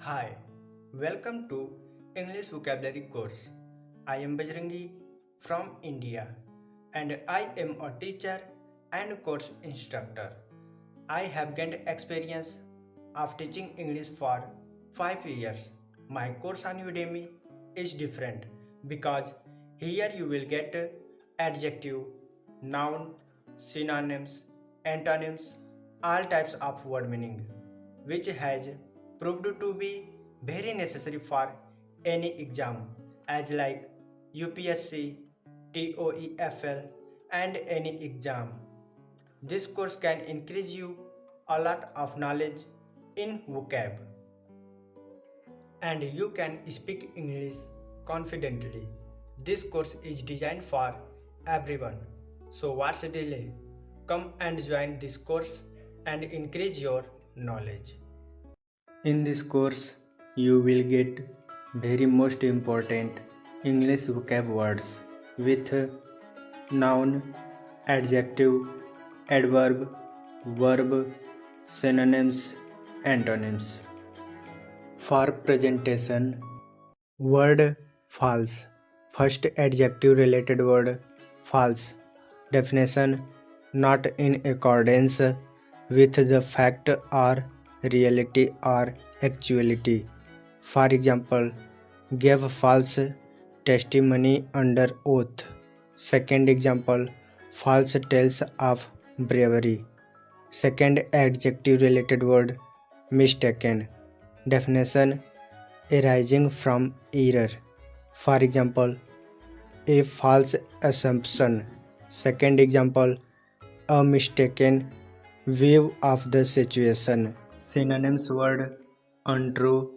Hi, welcome to English Vocabulary course. I am Bajrangi from India and I am a teacher and course instructor. I have gained experience of teaching English for 5 years. My course on Udemy is different because here you will get adjective, noun, synonyms, antonyms, all types of word meaning, which has proved to be very necessary for any exam as like UPSC, TOEFL and any exam. This course can increase you a lot of knowledge in vocab and you can speak English confidently. This course is designed for everyone. So what's the delay? Come and join this course and increase your knowledge. In this course, you will get very most important English vocab words with noun, adjective, adverb, verb, synonyms, antonyms. For presentation, word false. First adjective related word false. Definition not in accordance with the fact or reality or actuality. For example, gave false testimony under oath. Second example, false tales of bravery. Second adjective related word mistaken. Definition arising from error. For example, a false assumption. Second example, a mistaken view of the situation. Synonyms word untrue,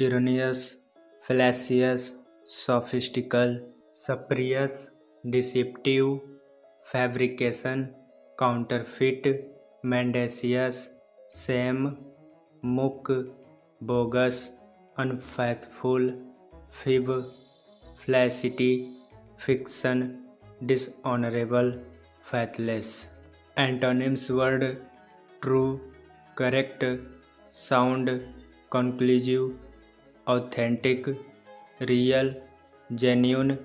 erroneous, fallacious, sophistical, spurious, deceptive, fabrication, counterfeit, mendacious, sham, mock, bogus, unfaithful, fib, flaccidity, fiction, dishonorable, faithless. Antonyms word true, correct, sound, conclusive, authentic, real, genuine,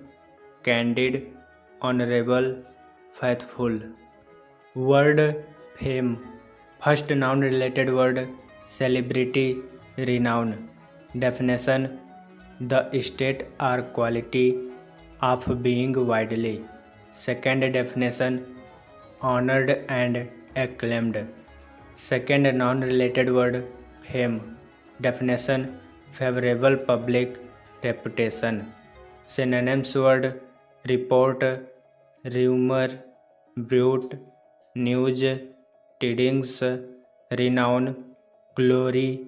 candid, honorable, faithful. Word fame. First noun related word celebrity, renown. Definition the state or quality of being widely. Second definition honored and acclaimed. Second noun related word fame. Definition favorable public reputation. Synonyms word report, rumor, brute, news, tidings, renown, glory,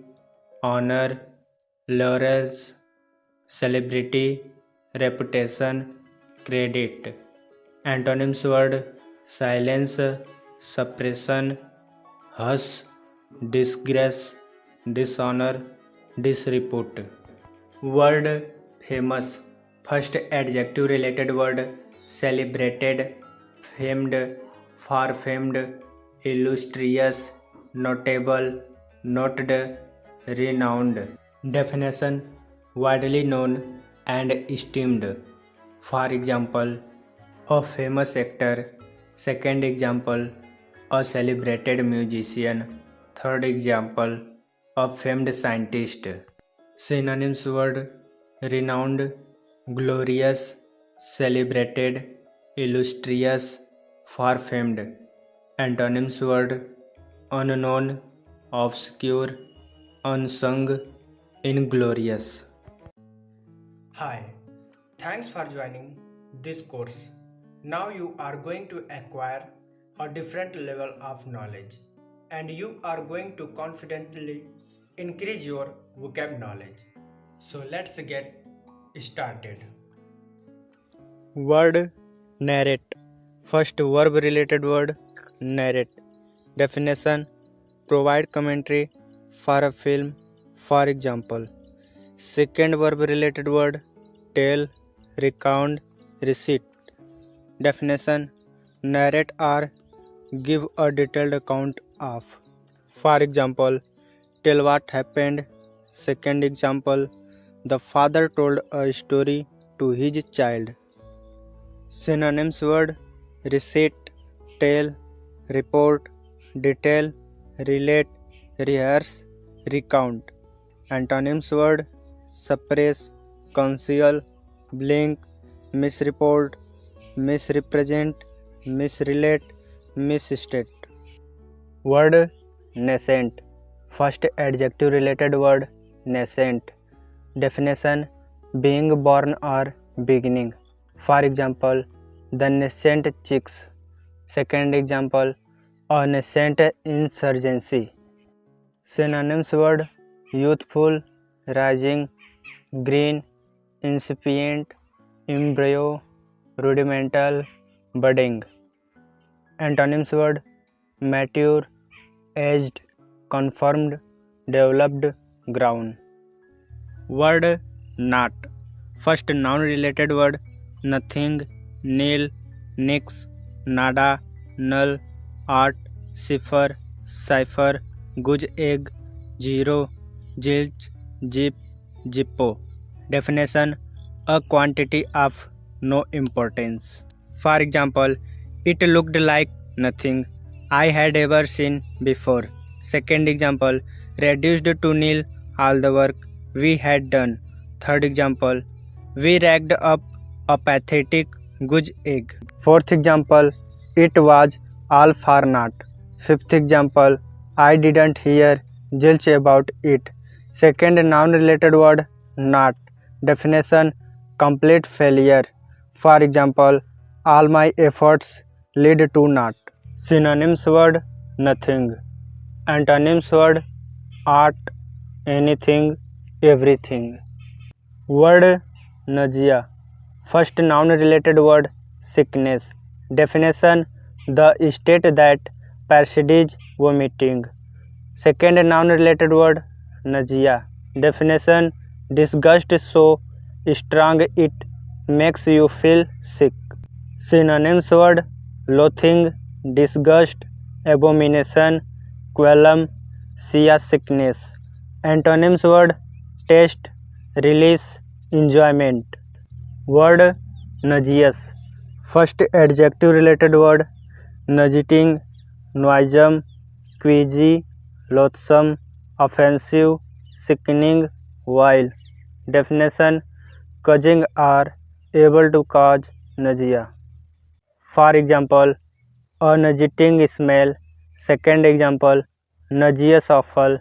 honor, laurels, celebrity, reputation, credit. Antonyms word silence, suppression, hush, disgrace, dishonor, disrepute. Word famous. First adjective related word celebrated, famed, far famed, illustrious, notable, noted, renowned. Definition widely known and esteemed. For example, a famous actor. Second example, a celebrated musician. Third example, a famed scientist. Synonyms word renowned, glorious, celebrated, illustrious, far famed. Antonyms word unknown, obscure, unsung, inglorious. Hi, thanks for joining this course. Now you are going to acquire a different level of knowledge and you are going to confidently increase your vocab knowledge. So let's get started. Word narrate. First verb related word narrate. Definition provide commentary for a film, for example. Second verb related word tell, recount, recite. Definition narrate or give a detailed account of. For example, tell what happened, Second example, the father told a story to his child. Synonyms word recite, tell, report, detail, relate, rehearse, recount. Antonyms word suppress, conceal, blink, misreport, misrepresent, misrelate, misstate. Word nascent. First adjective related word nascent. Definition being born or beginning. For example, the nascent chicks. Second example, a nascent insurgency. Synonyms word youthful, rising, green, incipient, embryo, rudimental, budding. Antonyms word mature, aged, confirmed, developed, grown. Word not. First noun related word nothing, nil, nix, nada, null, art, cipher, cipher, guj egg, zero, zilch, zip, zippo. Definition a quantity of no importance. For example, it looked like nothing I had ever seen before. Second example, reduced to nil all the work we had done. Third example, we racked up a pathetic goose egg. Fourth example, it was all for naught. Fifth example, I didn't hear zilch about it. Second noun related word not. Definition complete failure. For example, all my efforts lead to naught. Synonyms word nothing. Antonyms word art, anything, everything. Word nausea. First noun related word sickness. Definition the state that precedes vomiting. Second noun related word nausea. Definition disgust so strong it makes you feel sick. Synonyms word loathing, disgust, abomination, qualm, seasickness. Antonyms word taste, release, enjoyment. Word nauseous. First adjective related word nauseating, noisome, queasy, loathsome, offensive, sickening, vile. Definition causing or able to cause nausea. For example, a nauseating smell. Second example, nauseous offal.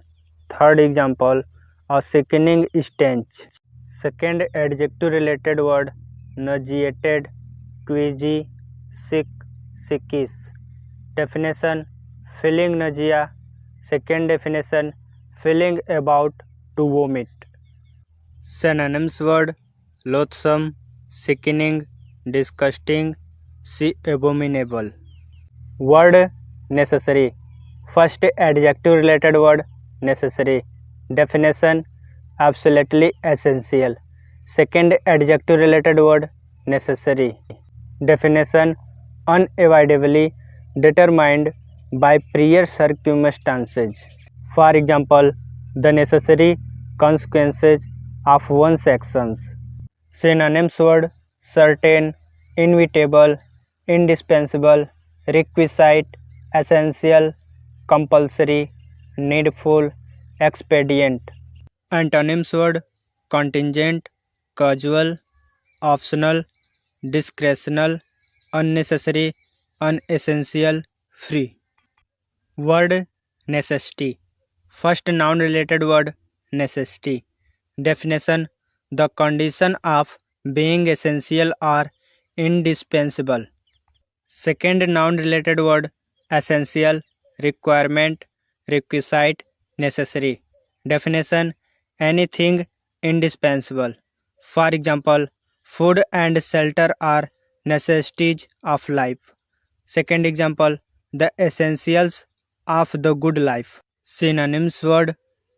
Third example, a sickening stench. Second adjective related word nauseated, queasy, sick, sickish. Definition feeling nausea. Second definition feeling about to vomit. Synonyms word loathsome, sickening, disgusting, abominable. Word necessary. First adjective related word necessary. Definition absolutely essential. Second adjective related word necessary. Definition unavoidably determined by prior circumstances. For example, the necessary consequences of one's actions. Synonyms word certain, inevitable, indispensable, requisite, essential, compulsory, needful, expedient. Antonyms word contingent, casual, optional, discretional, unnecessary, unessential, free. Word necessity. First noun related word necessity. Definition the condition of being essential or indispensable. Second noun related word essential, requirement, requisite, necessary. Definition anything indispensable. For example, food and shelter are necessities of life. Second example, the essentials of the good life. Synonyms word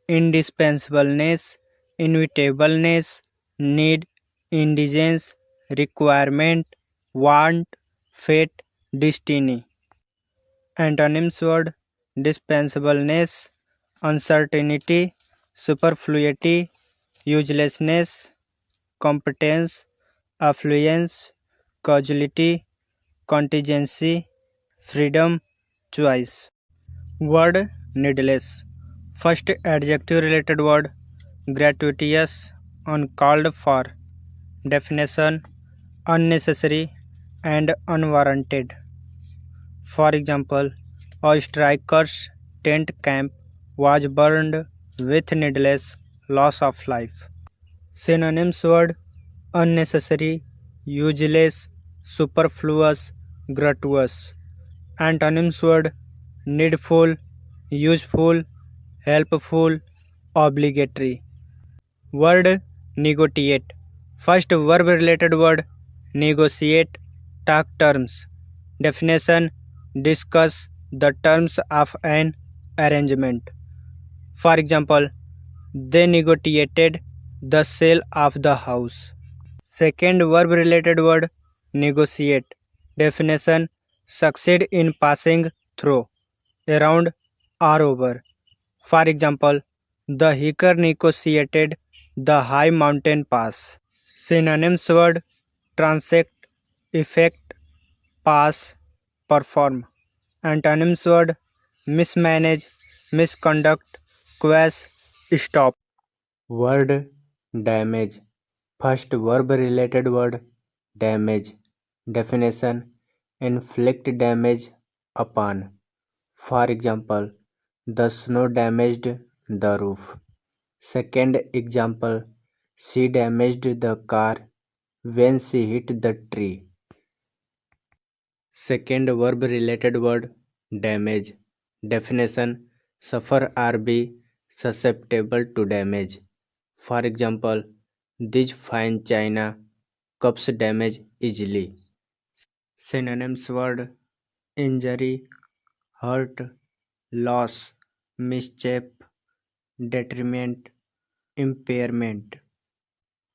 indispensableness, inevitableness, need, indigence, requirement, want, fate, destiny. Antonyms word dispensableness, uncertainty, superfluity, uselessness, competence, affluence, causality, contingency, freedom, choice. Word needless. First adjective related word gratuitous, uncalled for. Definition unnecessary and unwarranted. For example, a striker's tent camp was burned with needless loss of life. Synonyms word unnecessary, useless, superfluous, gratuitous. Antonyms word needful, useful, helpful, obligatory. Word negotiate. First verb related word negotiate, talk terms. Definition discuss the terms of an arrangement. For example, they negotiated the sale of the house. Second verb related word negotiate. Definition succeed in passing through, around, or over. For example, the hiker negotiated the high mountain pass. Synonyms word transact, effect, pass, perform. Antonyms word mismanage, misconduct, quash, stop. Word damage. First verb related word damage. Definition inflict damage upon. For example, the snow damaged the roof. Second example, she damaged the car when she hit the tree. Second verb related word damage. Definition suffer or be susceptible to damage. For example, these fine china cups damage easily. Synonyms word injury, hurt, loss, mischief, detriment, impairment.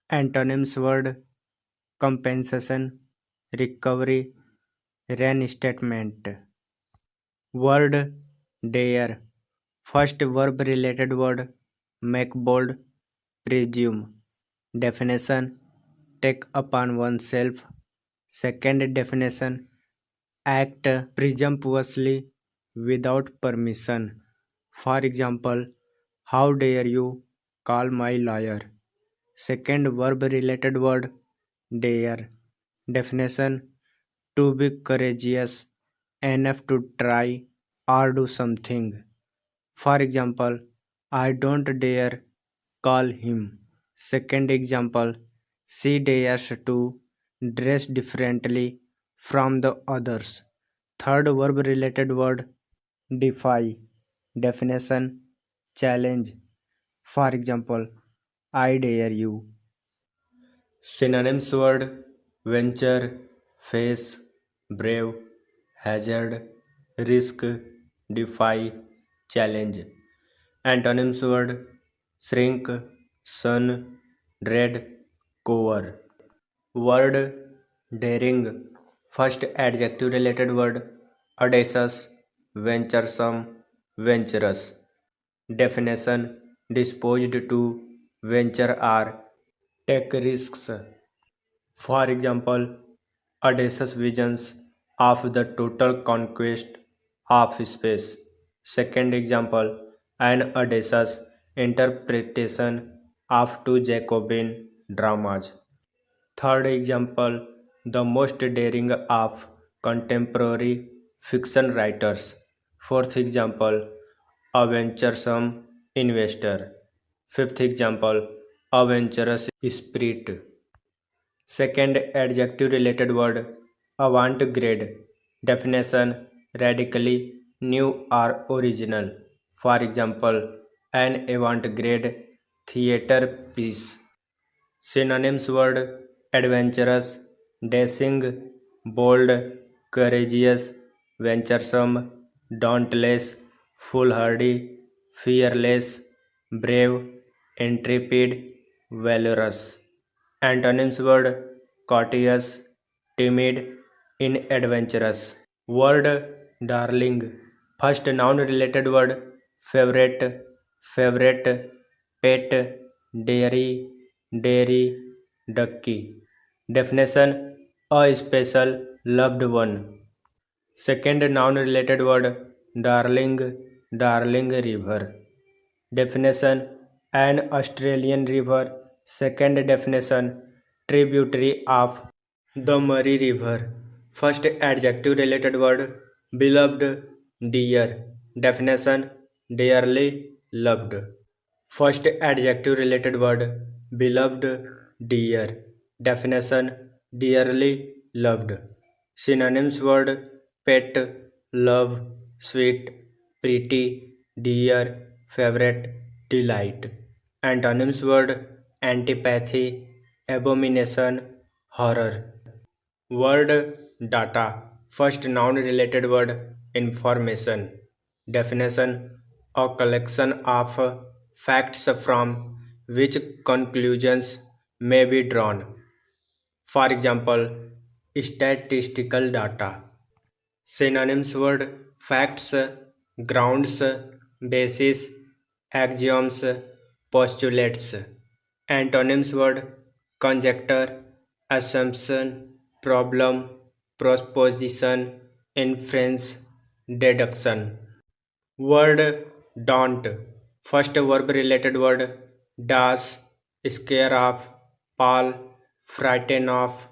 Antonyms word compensation, recovery, reinstatement. Word dare. First verb related word make bold, presume. Definition take upon oneself. Second definition act presumptuously without permission. For example, how dare you call my lawyer? Second verb related word dare. Definition to be courageous enough to try or do something. For example, I don't dare call him. Second example, she dares to dress differently from the others. Third verb related word defy. Definition challenge. For example, I dare you. Synonyms word venture, face, brave, hazard, risk, defy, challenge. Antonyms word shrink, sun, dread, cover. Word daring. First adjective related word audacious, venturesome, venturous. Definition disposed to venture or take risks. For example, audacious visions of the total conquest of space. Second example, an audacious interpretation of two Jacobin dramas. Third example, the most daring of contemporary fiction writers. Fourth example, a venturesome investor. Fifth example, a venturous spirit. Second adjective related word avant-garde. Definition radically new or original. For example, an avant-garde theater piece. Synonyms word adventurous, dashing, bold, courageous, venturesome, dauntless, foolhardy, fearless, brave, intrepid, valorous. Antonyms word courteous, timid, inadventurous. Word darling. First noun related word favorite, favorite, pet, dairy, dairy, ducky. Definition: a special loved one. Second noun related word: darling, darling river. Definition: an Australian river. Second definition: tributary of the Murray River. First adjective related word: beloved, dear. Definition: dearly loved. First adjective related word: beloved, dear. Definition: dearly loved. Synonyms word: pet, love, sweet, pretty, dear, favorite, delight. Antonyms word: antipathy, abomination, horror. Word: data. First noun related word: information. Definition: a collection of facts from which conclusions may be drawn. For example, statistical data. Synonyms word: facts, grounds, basis, axioms, postulates. Antonyms word: conjecture, assumption, problem, proposition, inference, deduction. Word: don't. First verb related word: dash, scare off, pall, frighten off,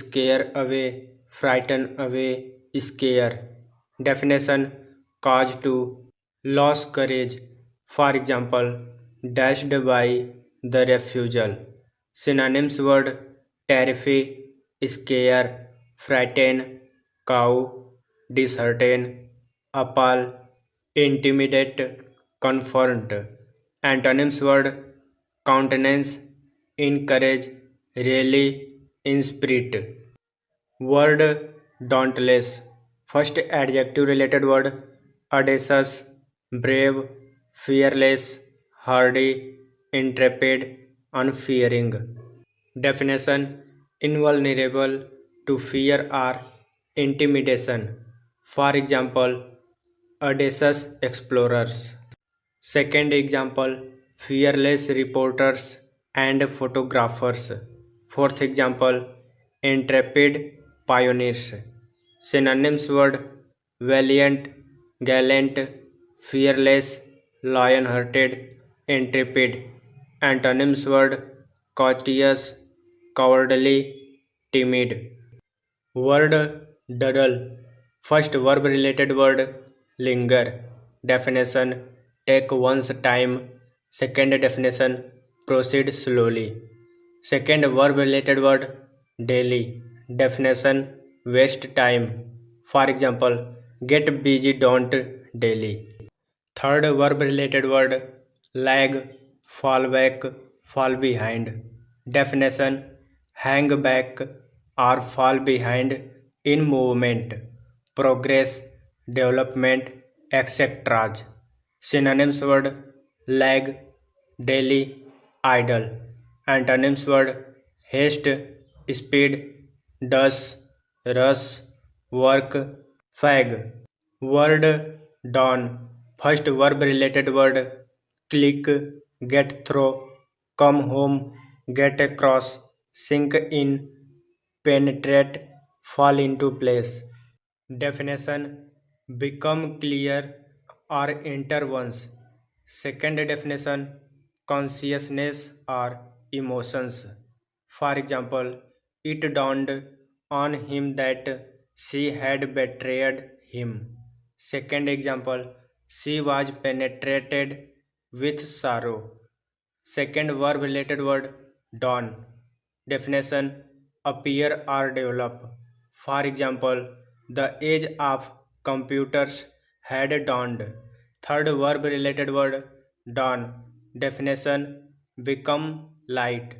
scare away, frighten away, scare. Definition: cause to lose courage. For example, dashed by the refusal. Synonyms word: terrify, scare, frighten, cow, dishearten, appall, intimidate, confront. Antonyms word: countenance, encourage, rally, inspirit. Word: dauntless. First adjective related word: audacious, brave, fearless, hardy, intrepid, unfearing. Definition: invulnerable to fear or intimidation. For example, audacious explorers. Second example, fearless reporters and photographers. Fourth example, intrepid pioneers. Synonyms word: valiant, gallant, fearless, lion-hearted, intrepid. Antonyms word: courteous, cowardly, timid. Word: dawdle. First verb related word: linger. Definition: take one's time. Second definition: proceed slowly. Second verb related word: daily. Definition: waste time. For example, get busy, don't daily. Third verb related word: lag, fall back, fall behind. Definition: hang back or fall behind in movement, progress, development, etc. Synonyms word: lag, daily, idle. Antonyms word: haste, speed, dash, rush, work, fag. Word: dawn. First verb related word: click, get through, come home, get across, sink in, penetrate, fall into place. Definition: become clear or enter once. Second definition: consciousness or emotions. For example, it dawned on him that she had betrayed him. Second example, she was penetrated with sorrow. Second verb related word: dawn. Definition: appear or develop. For example, the age of computers had dawned. Third verb related word: dawn. Definition: become light.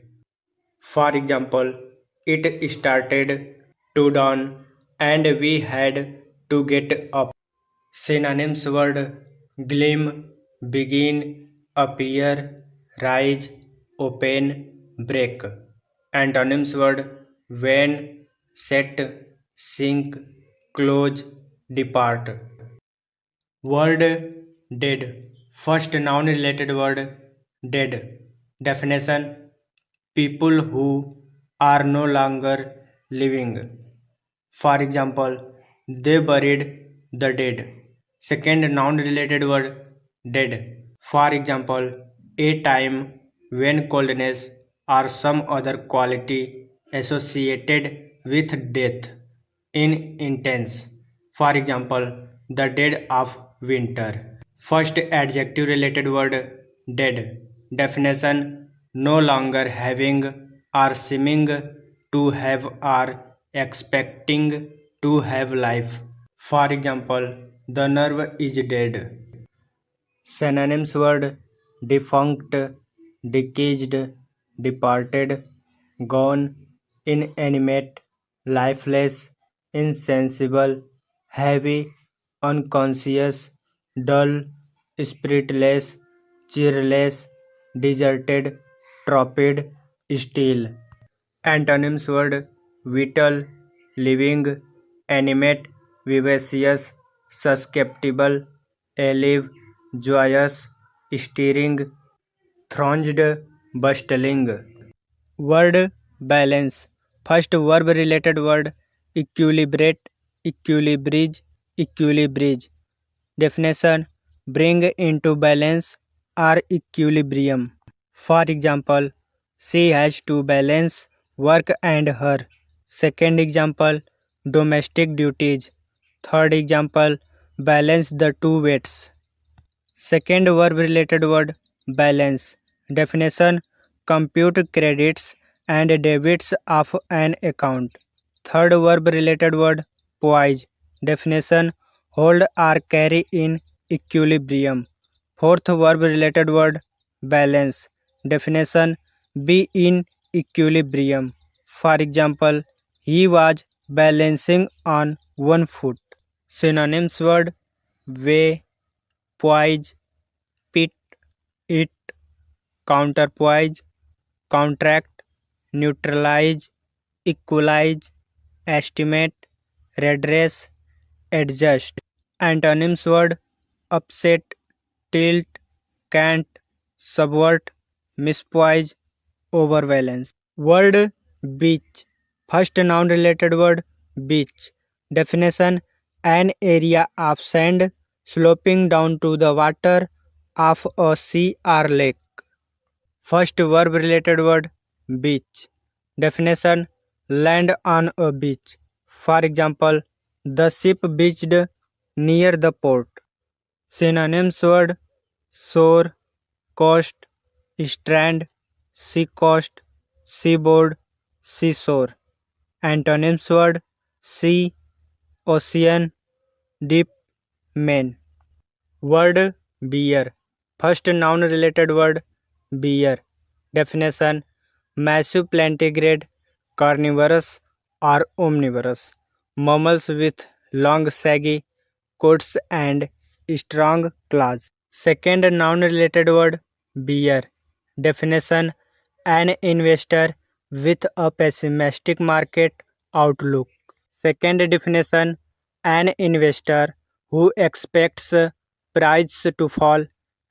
For example, it started to dawn and we had to get up. Synonyms word: gleam, begin, appear, rise, open, break. Antonyms word: wane, set, sink, close, depart. Word: dead. First noun related word: Dead. Definition: people who are no longer living. For example, they buried the dead. Second noun related word, dead. For example, a time when coldness or some other quality associated with death in intense. For example, the dead of winter. First adjective related word, dead. Definition: no longer having or seeming to have or expecting to have life. For example, the nerve is dead. Synonyms word, defunct, deceased, departed, gone, inanimate, lifeless, insensible, heavy, unconscious, dull, spiritless, cheerless, deserted, torpid, still. Antonyms word, vital, living, animate, vivacious, susceptible, alive, joyous, stirring, thronged, bustling. Word, balance. First verb related word, equilibrate, equilibrage, equilibrage. Definition: bring into balance or equilibrium. For example, she has to balance work and her. Second example, domestic duties. Third example, balance the two weights. Second verb related word, balance. Definition: compute credits and debits of an account. Third verb related word, poise. Definition: hold or carry in equilibrium. Fourth verb related word, balance. Definition: be in equilibrium. For example, he was balancing on one foot. Synonyms word, weigh, poise, pit, it, counterpoise, contract, neutralize, equalize, estimate, redress, adjust. Antonyms word, upset, tilt, cant, subvert, mispoise, overbalance. Word, beach. First noun related word, beach. Definition: an area of sand sloping down to the water of a sea or lake. First verb related word, beach. Definition: land on a beach. For example, the ship beached near the port. Synonyms word, shore, coast, strand, seacoast, seaboard, seashore. Antonyms word, sea, ocean, deep, main. Word, bear. First noun related word, bear. Definition: massive plantigrade, carnivorous or omnivorous. Mammals with long saggy coats and strong claws. Second noun related word, bear. Definition: an investor with a pessimistic market outlook. Second definition: an investor who expects prices to fall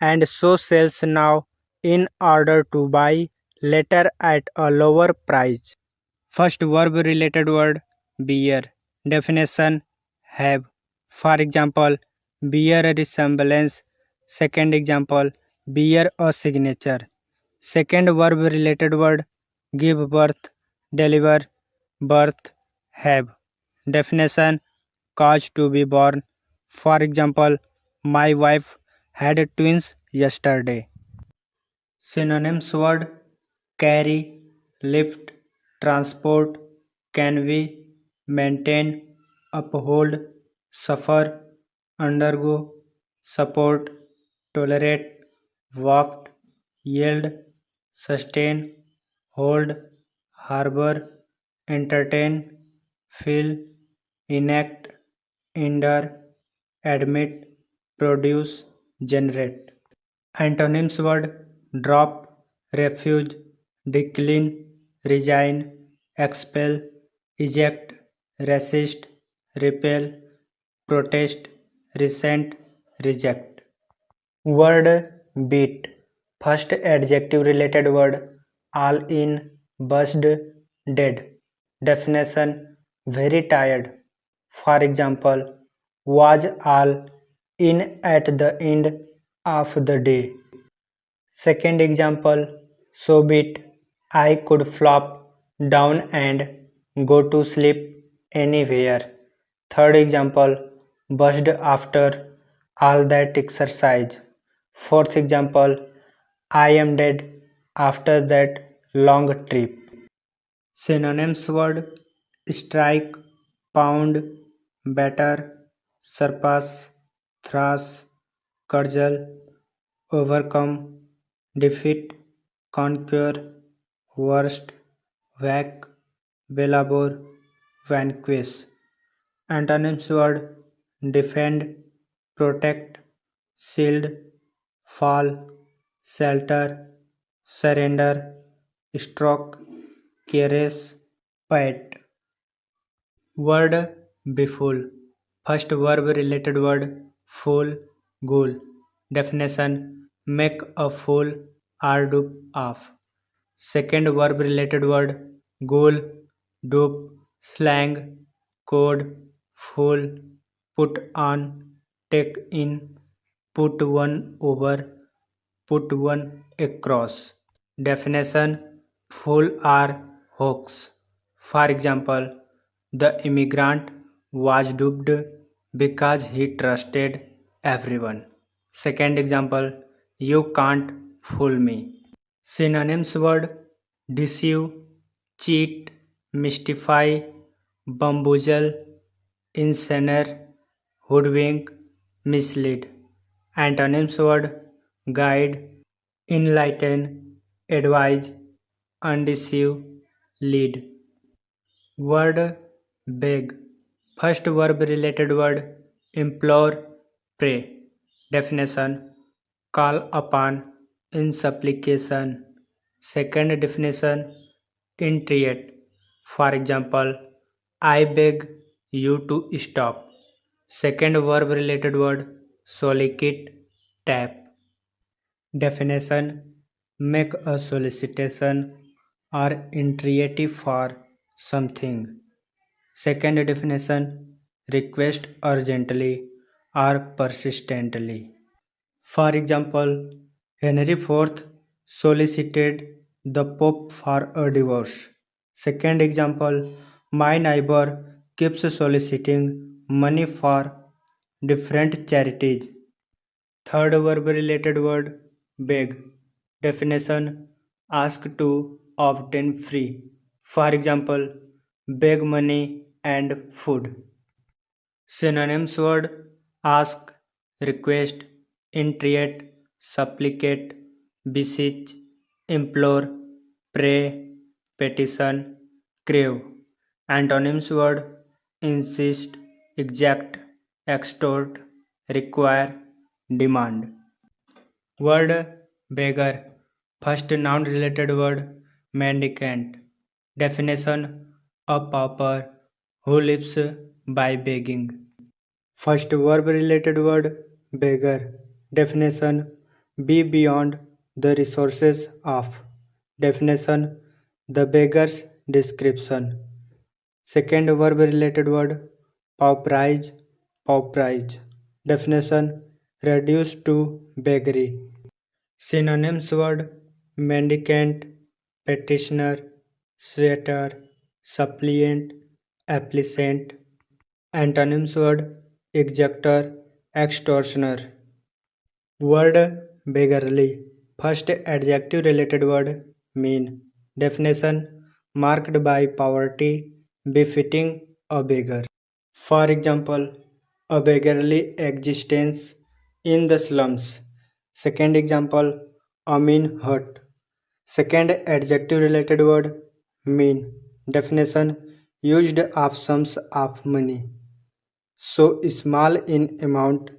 and so sells now in order to buy later at a lower price. First verb related word, bear. Definition: have. For example, bear a resemblance. Second example, bear a signature. Second verb related word, give birth, deliver, birth, have. Definition: cause to be born. For example, my wife had twins yesterday. Synonyms word, carry, lift, transport, convey, maintain, uphold, suffer, undergo, support, tolerate, waft, yield, sustain, hold, harbor, entertain, fill, enact, endure, admit, produce, generate. Antonyms word, drop, refuse, decline, resign, expel, eject, resist, repel, protest, resent, reject. Word, beat. First adjective related word all in, buzzed, dead. Definition very tired. For example, was all in at the end of the day. Second example, so be it, I could flop down and go to sleep anywhere. Third example, buzzed after all that exercise. Fourth example, I am dead after that long trip. Synonyms word strike, pound, batter, surpass, thrash, cudgel, overcome, defeat, conquer, worst, whack, belabor, vanquish. Antonyms word defend, protect, shield, fall, shelter, surrender, stroke, caress, pet. Word befool. First verb related word fool, ghoul. Definition make a fool or dupe of. Second verb related word ghoul, dupe, slang, code, fool, put on, take in, put one over, put one across. Definition fool or hoax. For example, the immigrant was duped because he trusted everyone. Second example, you can't fool me. Synonyms word deceive, cheat, mystify, bamboozle, ensnare, hoodwink, mislead. Antonyms word guide, enlighten, advise, undeceive, lead. Word beg. First verb related word implore, pray. Definition call upon, in supplication. Second definition entreat. For example, I beg you to stop. Second verb related word solicit, tap. Definition make a solicitation or entreaty for something. Second definition request urgently or persistently. For example, Henry IV solicited the Pope for a divorce. Second example, my neighbor keeps soliciting money for different charities. Third verb related word beg. Definition ask to obtain free. For example, beg money and food. Synonyms word ask, request, entreat, supplicate, beseech, implore, pray, petition, crave. Antonyms word insist, exact, extort, require, demand. Word beggar. First noun related word mendicant. Definition a pauper who lives by begging. First verb related word beggar. Definition be beyond the resources of. Definition the beggar's description. Second verb related word pauperize, pauperize. Definition reduced to beggary. Synonyms word mendicant, petitioner, suitor, suppliant, applicant. Antonyms word exactor, extortioner. Word beggarly. First adjective related word mean. Definition marked by poverty, befitting a beggar. For example, a beggarly existence in the slums. Second example, a mean hut. Second adjective related word mean. Definition used of sums of money. So small in amount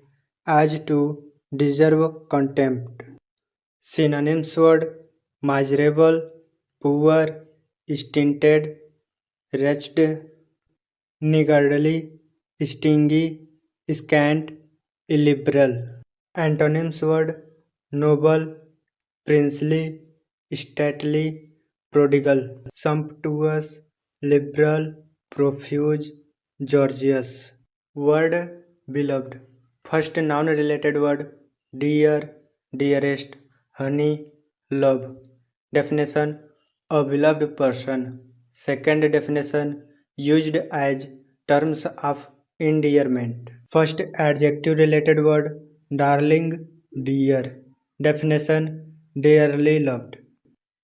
as to deserve contempt. Synonyms word miserable, poor, stinted, wretched, niggardly, stingy, scant, illiberal. Antonyms word noble, princely, stately, prodigal, sumptuous, liberal, profuse, gorgeous. Word beloved. First noun related word dear, dearest, honey, love. Definition a beloved person. Second definition used as terms of endearment. First adjective related word darling, dear. Definition dearly loved.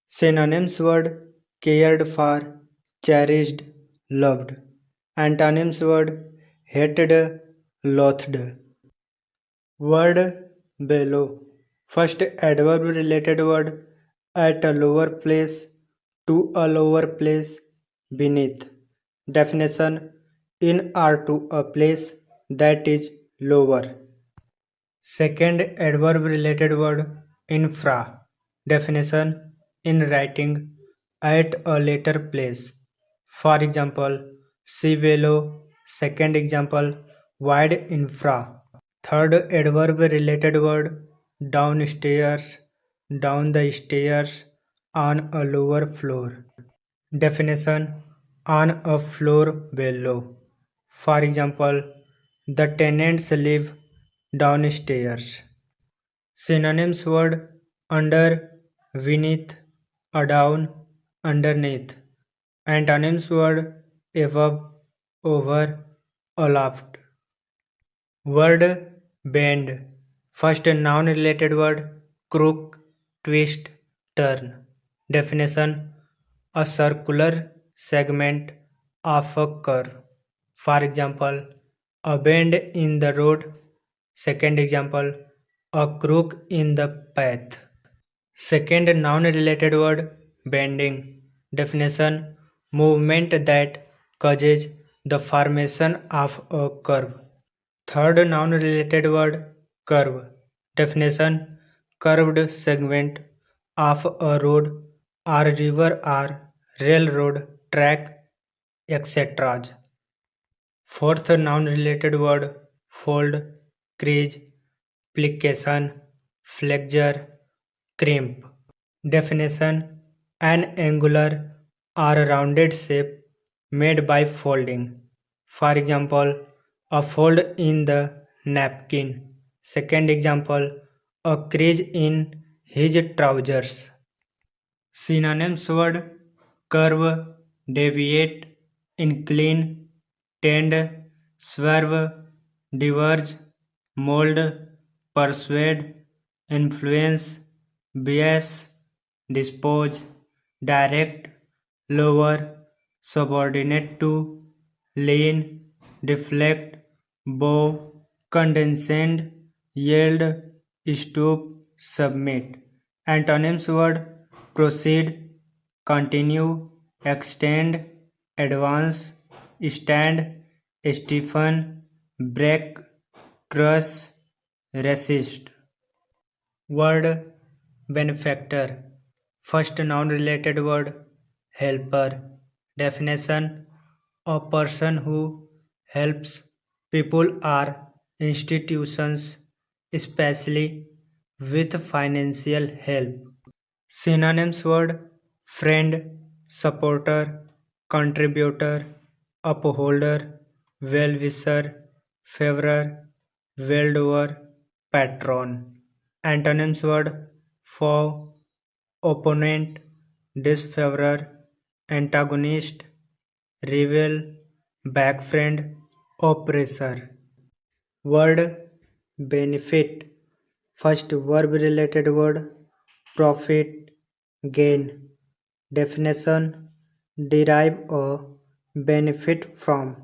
Synonyms word cared for, cherished, loved. Antonyms word hated, loathed. Word below. First adverb related word at a lower place, to a lower place, beneath. Definition in or to a place that is lower. Second adverb related word infra. Definition in writing at a later place. For example, see below. Second example, wide infra. Third adverb related word downstairs, down the stairs, on a lower floor. Definition on a floor below. For example, the tenants live downstairs. Synonyms word under, beneath, adown, underneath. Antonyms word above, over, aloft. Word bend. First noun related word crook, twist, turn. Definition a circular segment of a curve. For example, a bend in the road. Second example, a crook in the path. Second noun related word bending. Definition movement that causes the formation of a curve. Third noun related word curve. Definition curved segment of a road or river or railroad track, etc. Fourth noun related word fold, crease, plication, flexure, crimp. Definition an angular or rounded shape made by folding. For example, a fold in the napkin. Second example, a crease in his trousers. Synonyms word curve, deviate, incline, tend, swerve, diverge, mold, persuade, influence, bias, dispose, direct, lower, subordinate to, lean, deflect, bow, condescend, yield, stoop, submit. Antonyms word proceed, continue, extend, advance, stand, stiffen, break, crush, resist. Word benefactor. First noun related word helper. Definition a person who helps people or institutions, especially with financial help. Synonyms word friend, supporter, contributor, upholder, well-wisher, favorer, well-doer, patron. Antonyms word foe, opponent, disfavorer, antagonist, rival, backfriend, oppressor. Word benefit. First verb related word profit, gain. Definition derive a benefit from.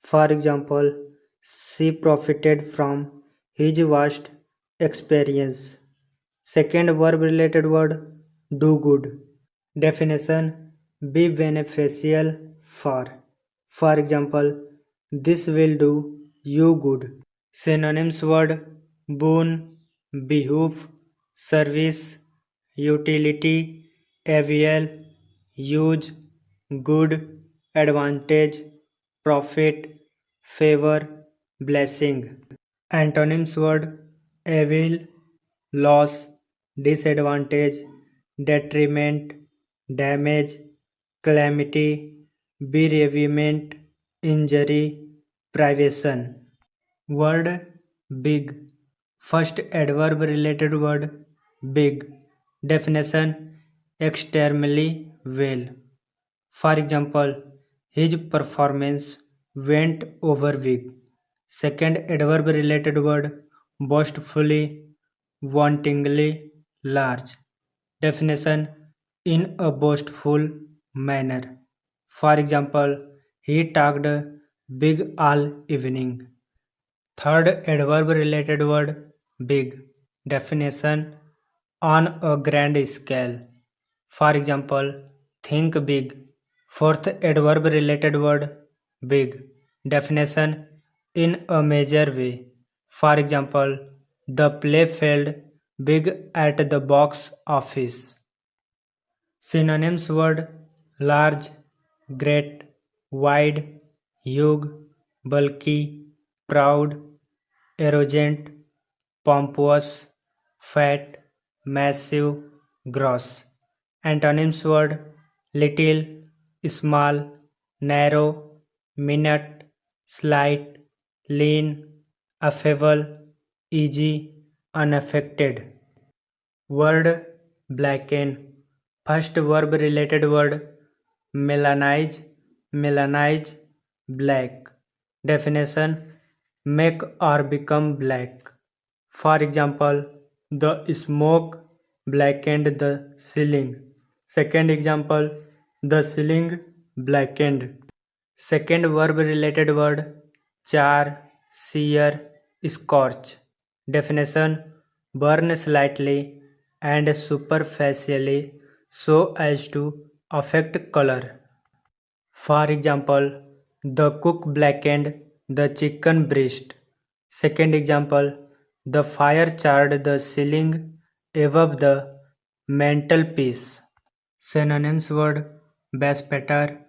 For example, she profited from his vast experience. Second verb related word do good. Definition be beneficial for. For example, this will do you good. Synonyms word boon, behoove, service, utility, avail, use, good, advantage, profit, favor, blessing. Antonyms word avail, loss, disadvantage, detriment, damage, calamity, bereavement, injury, privation. Word big. First adverb related word big. Definition extremely well. For example, his performance went over big. Second adverb related word boastfully, wantingly, large. Definition in a boastful manner. For example, he talked big all evening. Third adverb related word big. Definition on a grand scale. For example, think big. Fourth adverb related word big. Definition in a major way. For example, the play failed big at the box office. Synonyms word large, great, wide, huge, bulky, proud, arrogant, pompous, fat, massive, gross. Antonyms word little, small, narrow, minute, slight, lean, affable, easy, unaffected. Word blacken. First verb related word melanize, melanize, black. Definition make or become black. For example, the smoke blackened the ceiling. Second example, the ceiling blackened. Second verb related word char, sear, scorch. Definition burn slightly and superficially so as to affect color. For example, the cook blackened the chicken breast. Second example, the fire charred the ceiling above the mantelpiece. Synonyms word bespatter,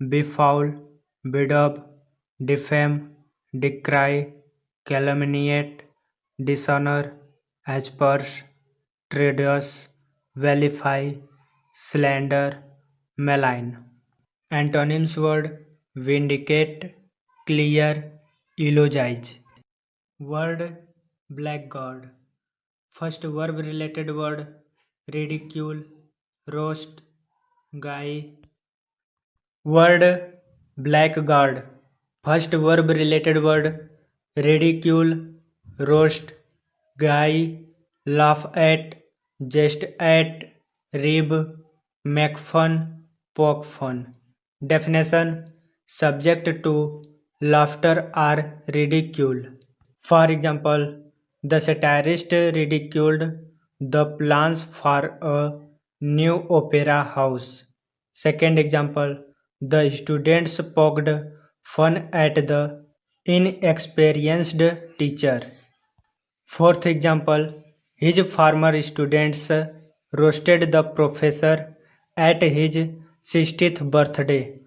befoul, bedaub, defame, decry, calumniate, dishonor, asperse, traduce, vilify, slander, malign. Antonyms word vindicate, clear, eulogize. Word blackguard. First verb related word ridicule, roast, guy. Word blackguard. First verb related word ridicule, roast, guy, laugh at, jest at, rib, make fun, poke fun. Definition subject to laughter or ridicule. For example, the satirist ridiculed the plans for a new opera house. Second example, the students poked fun at the inexperienced teacher. Fourth example, his former students roasted the professor at his 60th birthday.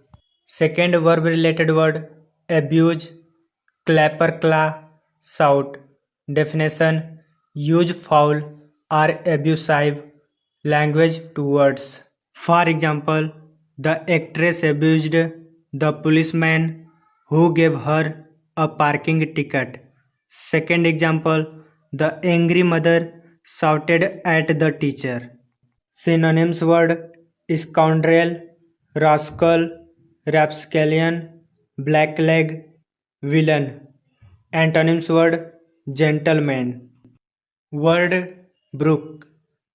Second verb related word abuse, clapperclaw, shout. Definition use foul or abusive language towards. For example, the actress abused the policeman who gave her a parking ticket. Second example, the angry mother shouted at the teacher. Synonyms word scoundrel, rascal, rapscallion, blackleg, villain. Antonyms word gentleman. Word brook.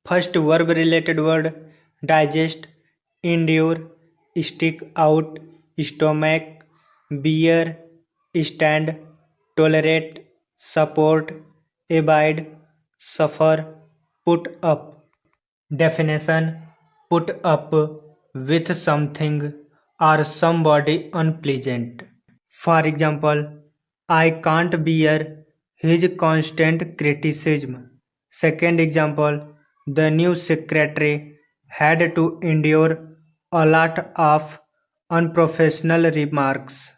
First verb related word digest, endure, stick out, stomach, bear, stand, tolerate, support, abide, suffer, put up. Definition put up with something or somebody unpleasant. For example, I can't bear his constant criticism. Second example, the new secretary had to endure a lot of unprofessional remarks.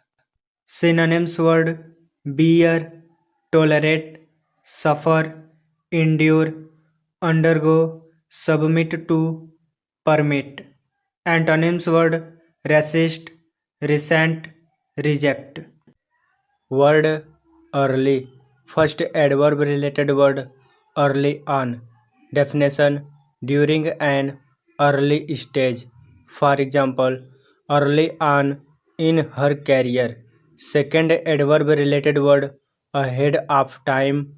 Synonyms word bear, tolerate, suffer, endure, undergo, submit to, permit. Antonyms word resist, resent, reject. Word early. First adverb related word early on. Definition during an early stage. For example, early on in her career. Second adverb related word ahead of time,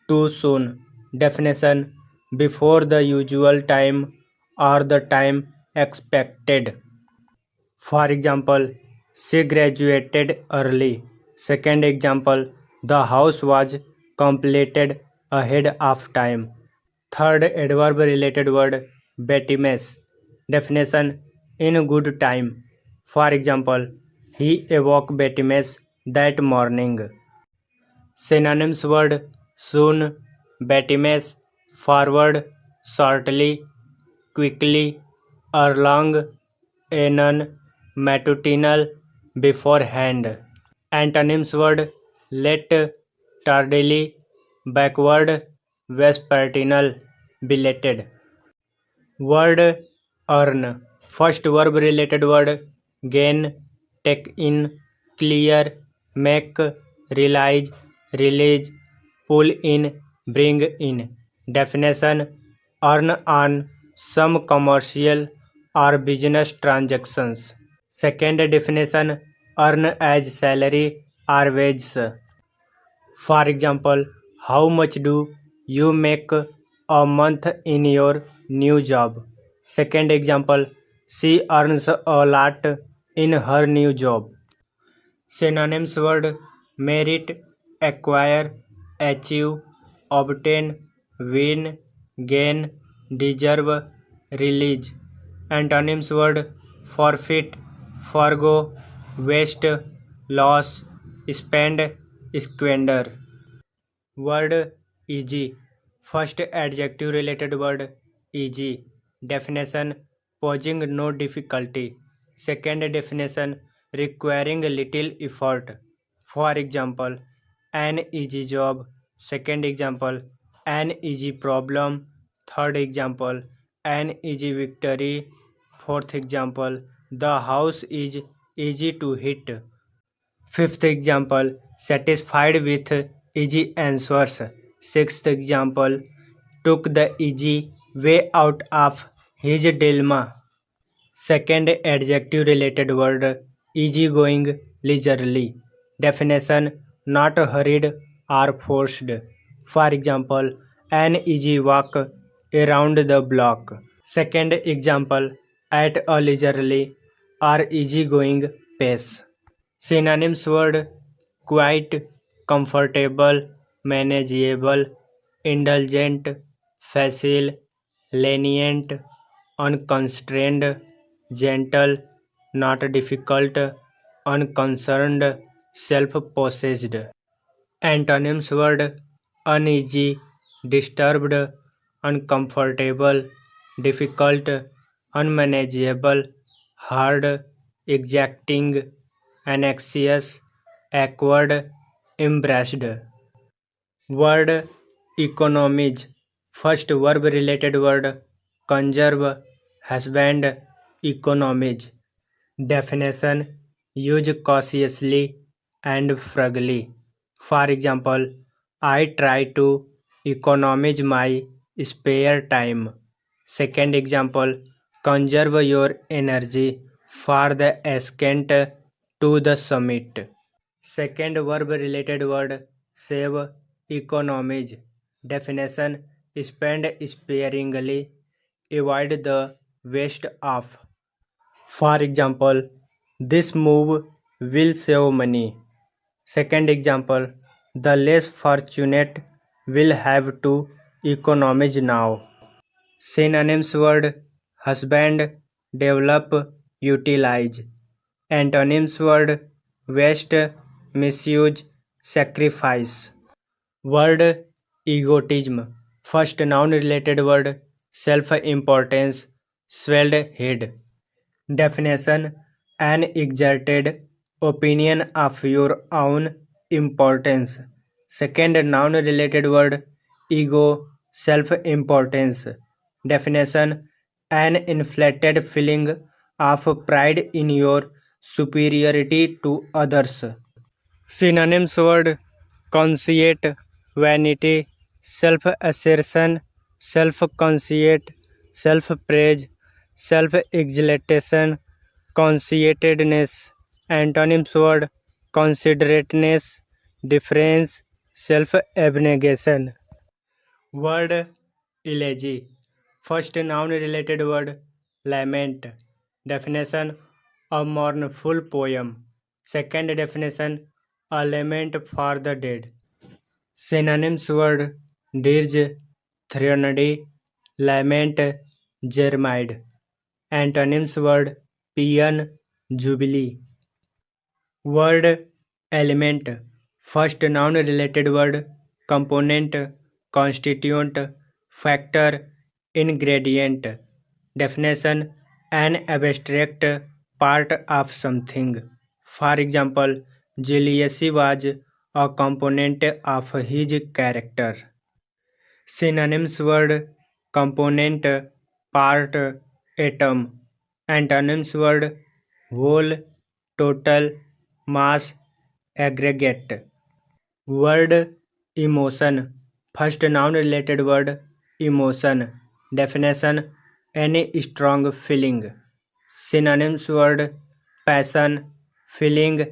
too soon. Definition before the usual time or the time expected. For example, she graduated early. Second example, the house was completed ahead of time. Third adverb related word betimes. Definition in good time. For example, he awoke betimes that morning. Synonyms word soon, betimes, forward, shortly, quickly, erlong, anon, matutinal, beforehand. Antonyms word late, tardily, backward, vespertinal, belated. Word earn. First verb related word gain, take in, clear, make, realize, release, pull in, bring in. Definition earn on some commercial or business transactions. Second definition earn as salary or wages. For example, how much do you make a month in your new job? Second example, she earns a lot in her new job. Synonyms word merit, acquire, achieve, obtain, win, gain, deserve, release. Antonyms word forfeit, forgo, waste, loss, spend, squander. Word easy. First adjective related word easy. Definition posing no difficulty. Second definition requiring little effort. For example, an easy job. Second example, an easy problem. Third example, an easy victory. Fourth example, the house is easy to hit. Fifth example, satisfied with easy answers. Sixth example, took the easy way out of his dilemma. Second adjective related word, easygoing, leisurely. Definition, not hurried or forced. For example, an easy walk around the block. Second example, at a leisurely or easygoing pace. Synonyms word quiet, comfortable, manageable, indulgent, facile, lenient, unconstrained, gentle, not difficult, unconcerned, self-possessed. Antonyms word uneasy, disturbed, uncomfortable, difficult, unmanageable, hard, exacting, anxious, awkward, embarrassed. Word economize. First verb related word conserve, husband, economize. Definition use cautiously and frugally. For example, I try to economize my spare time. Second example, conserve your energy for the ascent to the summit. Second verb related word save, economize. Definition spend sparingly, avoid the waste of. For example, this move will save money. Second example, the less fortunate will have to economize now. Synonyms word husband, develop, utilize. Antonyms word waste, misuse, sacrifice. Word egotism. First noun related word self-importance, swelled head. Definition an exalted opinion of your own importance. Second noun related word ego, self-importance. Definition: an inflated feeling of pride in your superiority to others. Synonyms: word conceit, vanity, self-assertion, self-conceit, self-praise, self-exaltation, conceitedness. Antonyms: word considerateness, deference, self-abnegation. Word elegy. First noun related word lament. Definition: a mournful poem. Second definition: a lament for the dead. Synonyms: word dirge, threnody, lament, jermide. Antonyms: word paean, jubilee. Word element. First noun related word component, constituent, factor, ingredient. Definition: an abstract part of something. For example, Julius was a component of his character. Synonyms: word component, part, atom. Antonyms: word whole, total, mass, aggregate. Word emotion. First noun related word emotion. Definition: any strong feeling. Synonyms: word passion, feeling,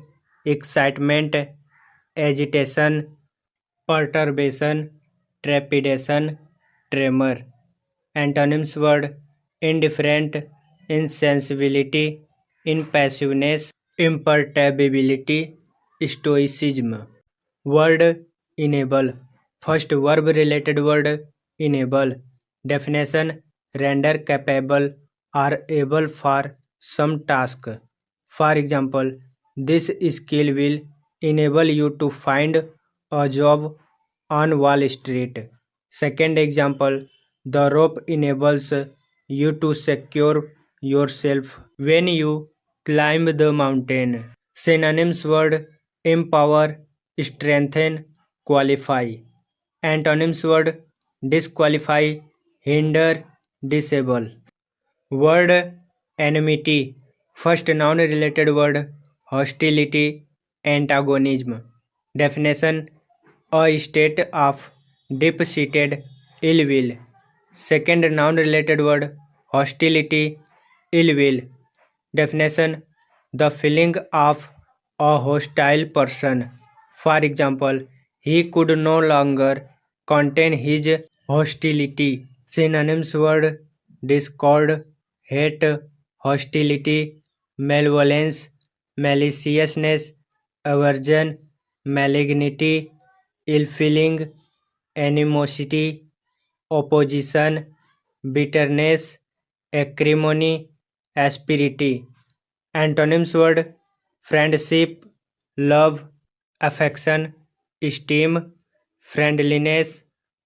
excitement, agitation, perturbation, trepidation, tremor. Antonyms: word indifferent, insensibility, impassiveness, imperturbability, stoicism. Word enable. First verb related word enable. Definition: render capable or able for some task. For example, this skill will enable you to find a job on Wall Street. Second example, the rope enables you to secure yourself when you climb the mountain. Synonyms: word empower, strengthen, qualify. Antonyms: word disqualify, hinder, disable. Word enmity. First noun related word hostility, antagonism. Definition: a state of deep-seated ill will. Second noun related word hostility, ill will. Definition: the feeling of a hostile person. For example, he could no longer contain his hostility. Synonyms: word discord, hate, hostility, malevolence, maliciousness, aversion, malignity, ill feeling, animosity, opposition, bitterness, acrimony, asperity. Antonyms: word friendship, love, affection, esteem, friendliness,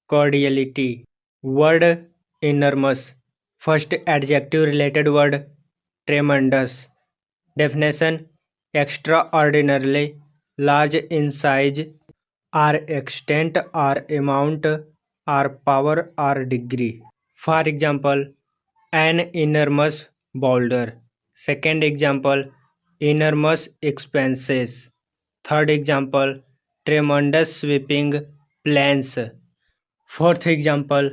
cordiality. Word enormous. First adjective related word tremendous. Definition: extraordinarily large in size or extent or amount or power or degree. For example, an enormous boulder. Second example, enormous expenses. Third example, tremendous sweeping plans. Fourth example,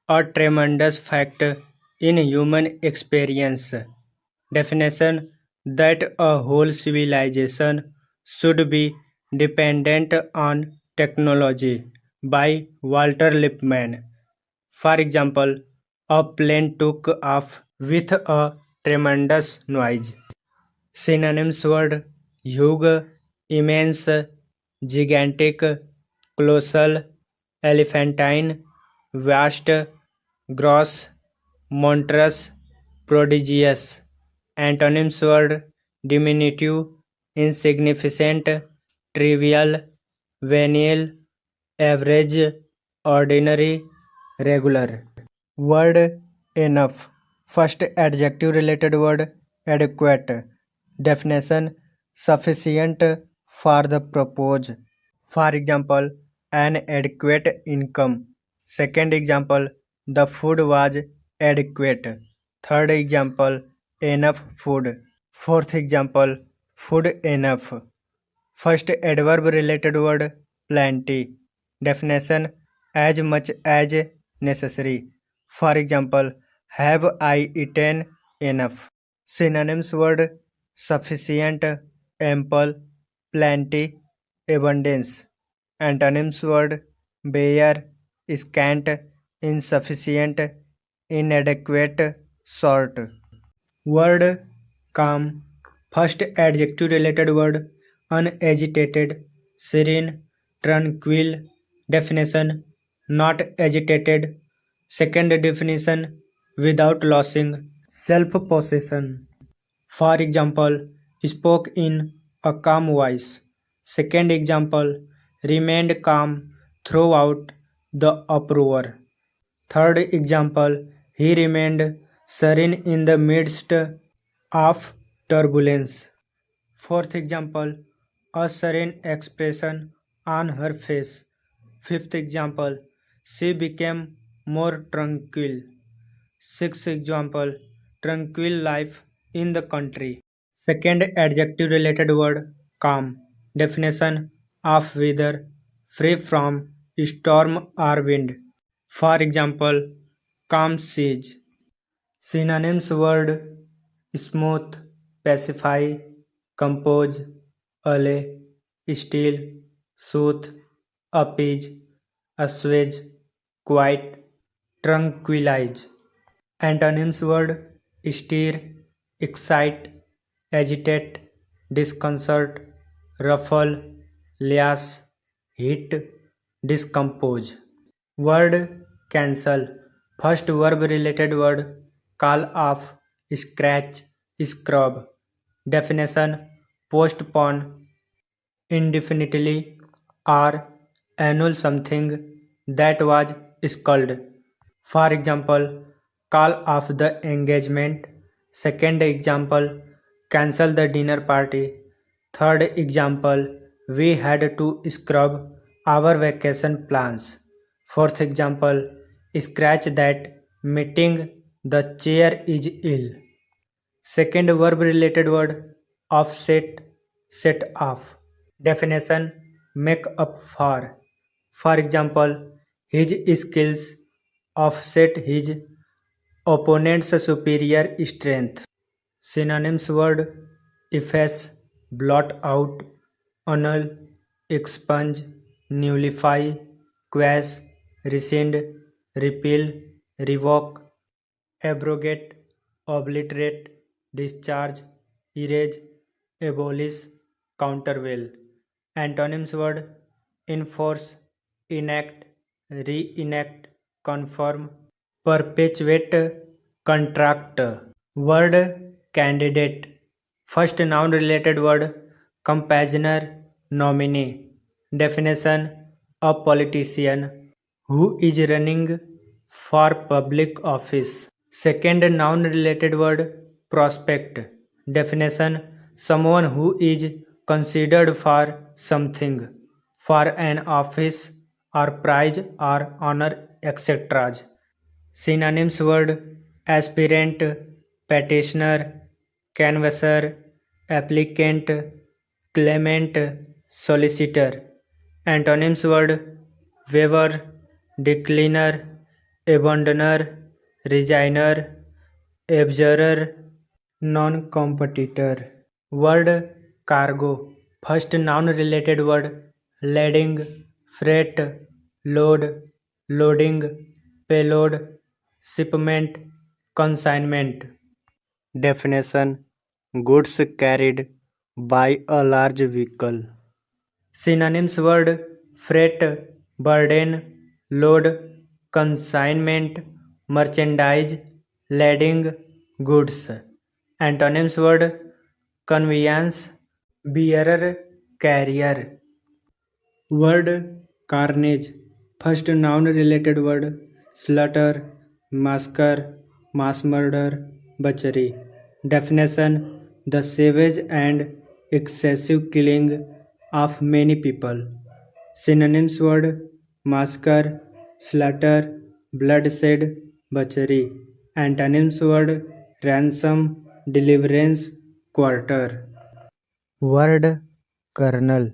a tremendous fact in human experience. Definition: that a whole civilization should be dependent on technology. By Walter Lippmann. For example, a plane took off with a tremendous noise. Synonyms: word huge, immense, gigantic, colossal, elephantine, vast, gross, monstrous, prodigious. Antonyms: word diminutive, insignificant, trivial, venial, average, ordinary, regular. Word enough. First adjective related word adequate. Definition: sufficient for the purpose. For example, an adequate income. Second example, the food was adequate. Third example, enough food. Fourth example, food enough. First adverb related word, plenty. Definition, as much as necessary. For example, have I eaten enough? Synonyms word, sufficient, ample, plenty, abundance. Antonyms word, bare, scant, insufficient, inadequate, short. Word calm. First adjective related word, unagitated, serene, tranquil. Definition, not agitated. Second definition, without losing self possession. For example, spoke in a calm voice. Second example, remained calm throughout the uproar. Third example, he remained serene in the midst of turbulence. Fourth example, a serene expression on her face. Fifth example, she became more tranquil. Sixth example, tranquil life in the country. Second adjective related word, calm. Definition, of weather free from storm or wind. For example, calm seas. Synonyms word, smooth, pacify, compose, allay, still, soothe, appease, assuage, quiet, tranquilize. Antonyms word, stir, excite, agitate, disconcert, ruffle, lash, hit, discompose. Word cancel. First verb related word, call off, scratch, scrub. Definition, postpone indefinitely or annul something that was scheduled. For example, call off the engagement. Second example, cancel the dinner party. Third example, we had to scrub our vacation plans. Fourth example, scratch that meeting, the chair is ill. Second verb related word, offset, set off. Definition, make up for. For example, his skills offset his opponent's superior strength. Synonyms word, efface, blot out, annul, expunge, nullify, quash, rescind, repeal, revoke, abrogate, obliterate, discharge, erase, abolish, countervail. Antonyms word, enforce, enact, reenact, confirm, perpetuate, contract. Word candidate. First noun related word, compagner, nominee. Definition, a politician who is running for public office. Second noun related word, prospect. Definition, someone who is considered for something, for an office or prize or honor, etc. Synonyms word, aspirant, petitioner, canvasser, applicant, claimant, solicitor. Antonyms word, waiver, decliner, abandoner, resigner, abjurer, non-competitor. Word cargo. First noun related word, lading, freight, load, loading, payload, shipment, consignment. Definition, goods carried by a large vehicle. Synonyms word, freight, burden, load, consignment, merchandise, lading, goods. Antonyms word, conveyance, bearer, carrier. Word carnage. First noun related word, slaughter, massacre, mass murder, butchery. Definition, the savage and excessive killing of many people. Synonyms word, massacre, slaughter, bloodshed, butchery. Antonyms word ransom, deliverance, quarter. Word kernel.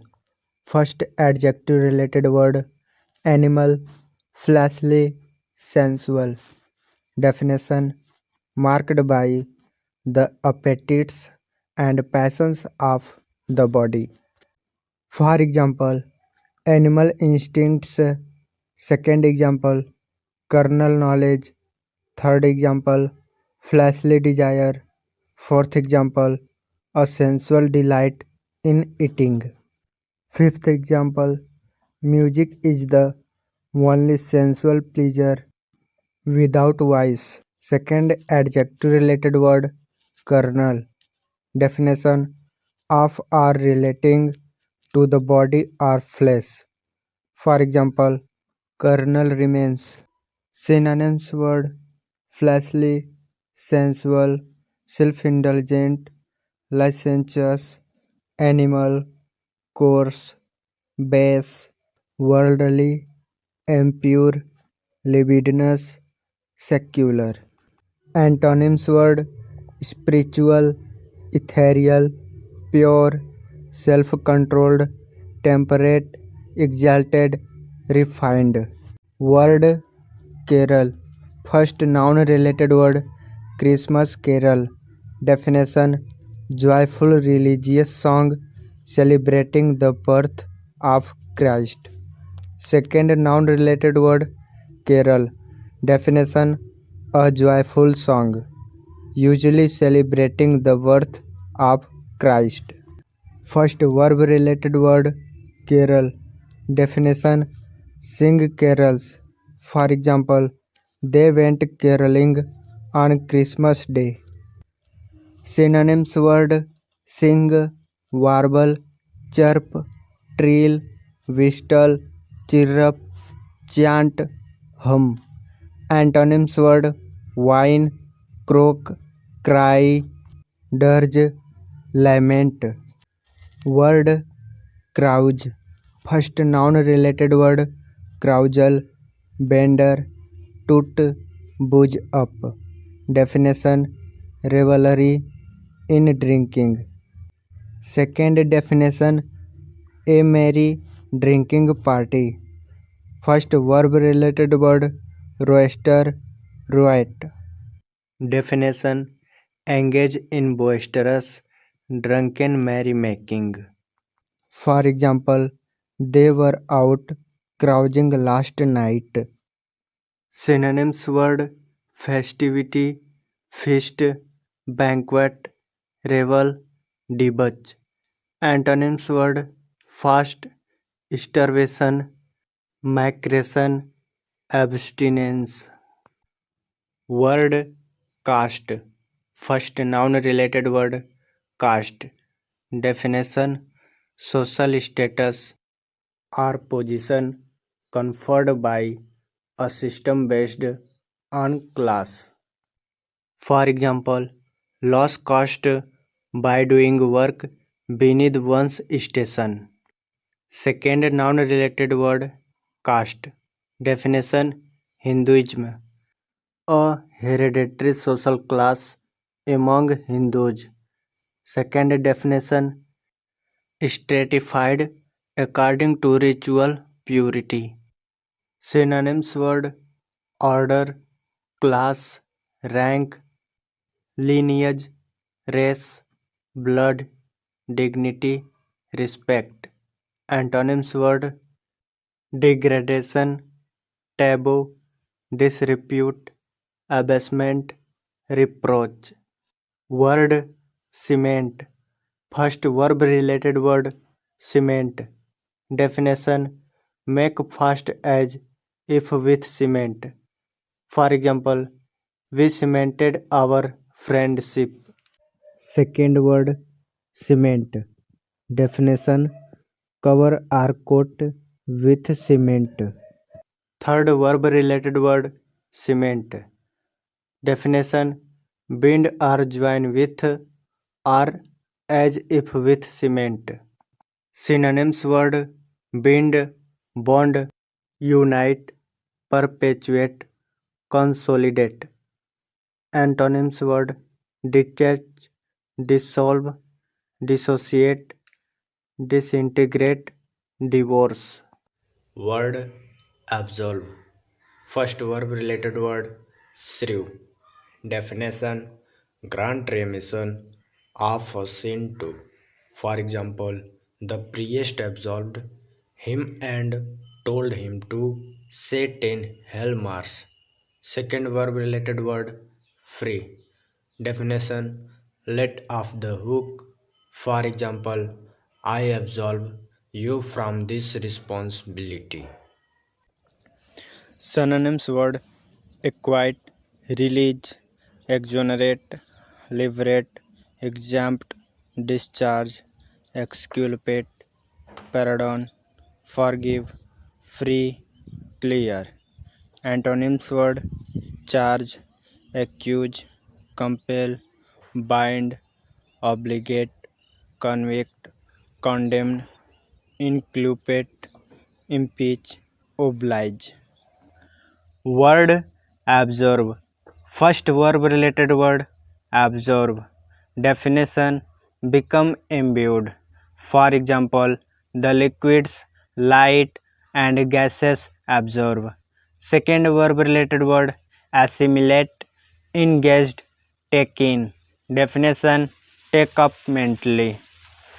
First adjective related word animal, fleshly, sensual. Definition marked by the appetites and passions of the body. For example, animal instincts. Second example, kernel knowledge. Third example, fleshly desire. Fourth example, a sensual delight in eating. Fifth example, music is the only sensual pleasure without vice. Second adjective related word, kernel. Definition of or relating to the body or flesh. For example, kernel remains. Synonyms word fleshly, sensual, self-indulgent, licentious, animal, coarse, base, worldly, impure, libidinous, secular. Antonyms word spiritual, ethereal, pure, self-controlled, temperate, exalted, refined. Word carol. First noun related word Christmas carol. Definition joyful religious song celebrating the birth of Christ. Second noun related word carol. Definition a joyful song usually celebrating the birth of Christ. First verb related word carol. Definition sing carols. For example, they went caroling on Christmas Day. Synonyms word sing, warble, chirp, trill, whistle, chirrup, chant, hum. Antonyms word whine, croak, cry, dirge, lament. Word carouse. First noun related word carousal, bender, toot, booze up. Definition revelry in drinking. Second definition a merry drinking party. First verb related word roister, roit. Definition engage in boisterous drunken merrymaking. For example, they were out carousing last night. Synonyms word festivity, feast, banquet, revel, debauch. Antonyms word fast, starvation, macration, abstinence. Word caste. First noun related word caste. Definition social status or position conferred by a system based on class. For example, loss caused by doing work beneath one's station. Second noun related word caste. Definition Hinduism. A hereditary social class among Hindus. Second definition stratified according to ritual purity. Synonyms word order, class, rank, lineage, race, blood, dignity, respect. Antonyms word degradation, taboo, disrepute, abasement, reproach. Word cement. First verb related word cement. Definition make fast as if with cement. For example, we cemented our friendship. Second word cement. Definition cover or coat with cement. Third verb related word cement. Definition bind or join with or as if with cement. Synonyms word bind, bond, unite, perpetuate, consolidate. Antonyms word detach, dissolve, dissociate, disintegrate, divorce. Word absolve. First verb related word shrew. Definition grant remission of a sin to. For example, the priest absolved him and told him to say 10 Hail Mars. Second verb related word free. Definition let off the hook. For example, I absolve you from this responsibility. Synonyms word acquit, release, exonerate, liberate, exempt, discharge, exculpate, pardon, forgive, free, clear. Antonyms word charge, accuse, compel, bind, obligate, convict, condemn, inculpate, impeach, oblige. Word absorb. First verb related word absorb. Definition become imbued. For example, the liquids, light, and gases absorb. Second verb related word assimilate, engaged, take in. Definition take up mentally.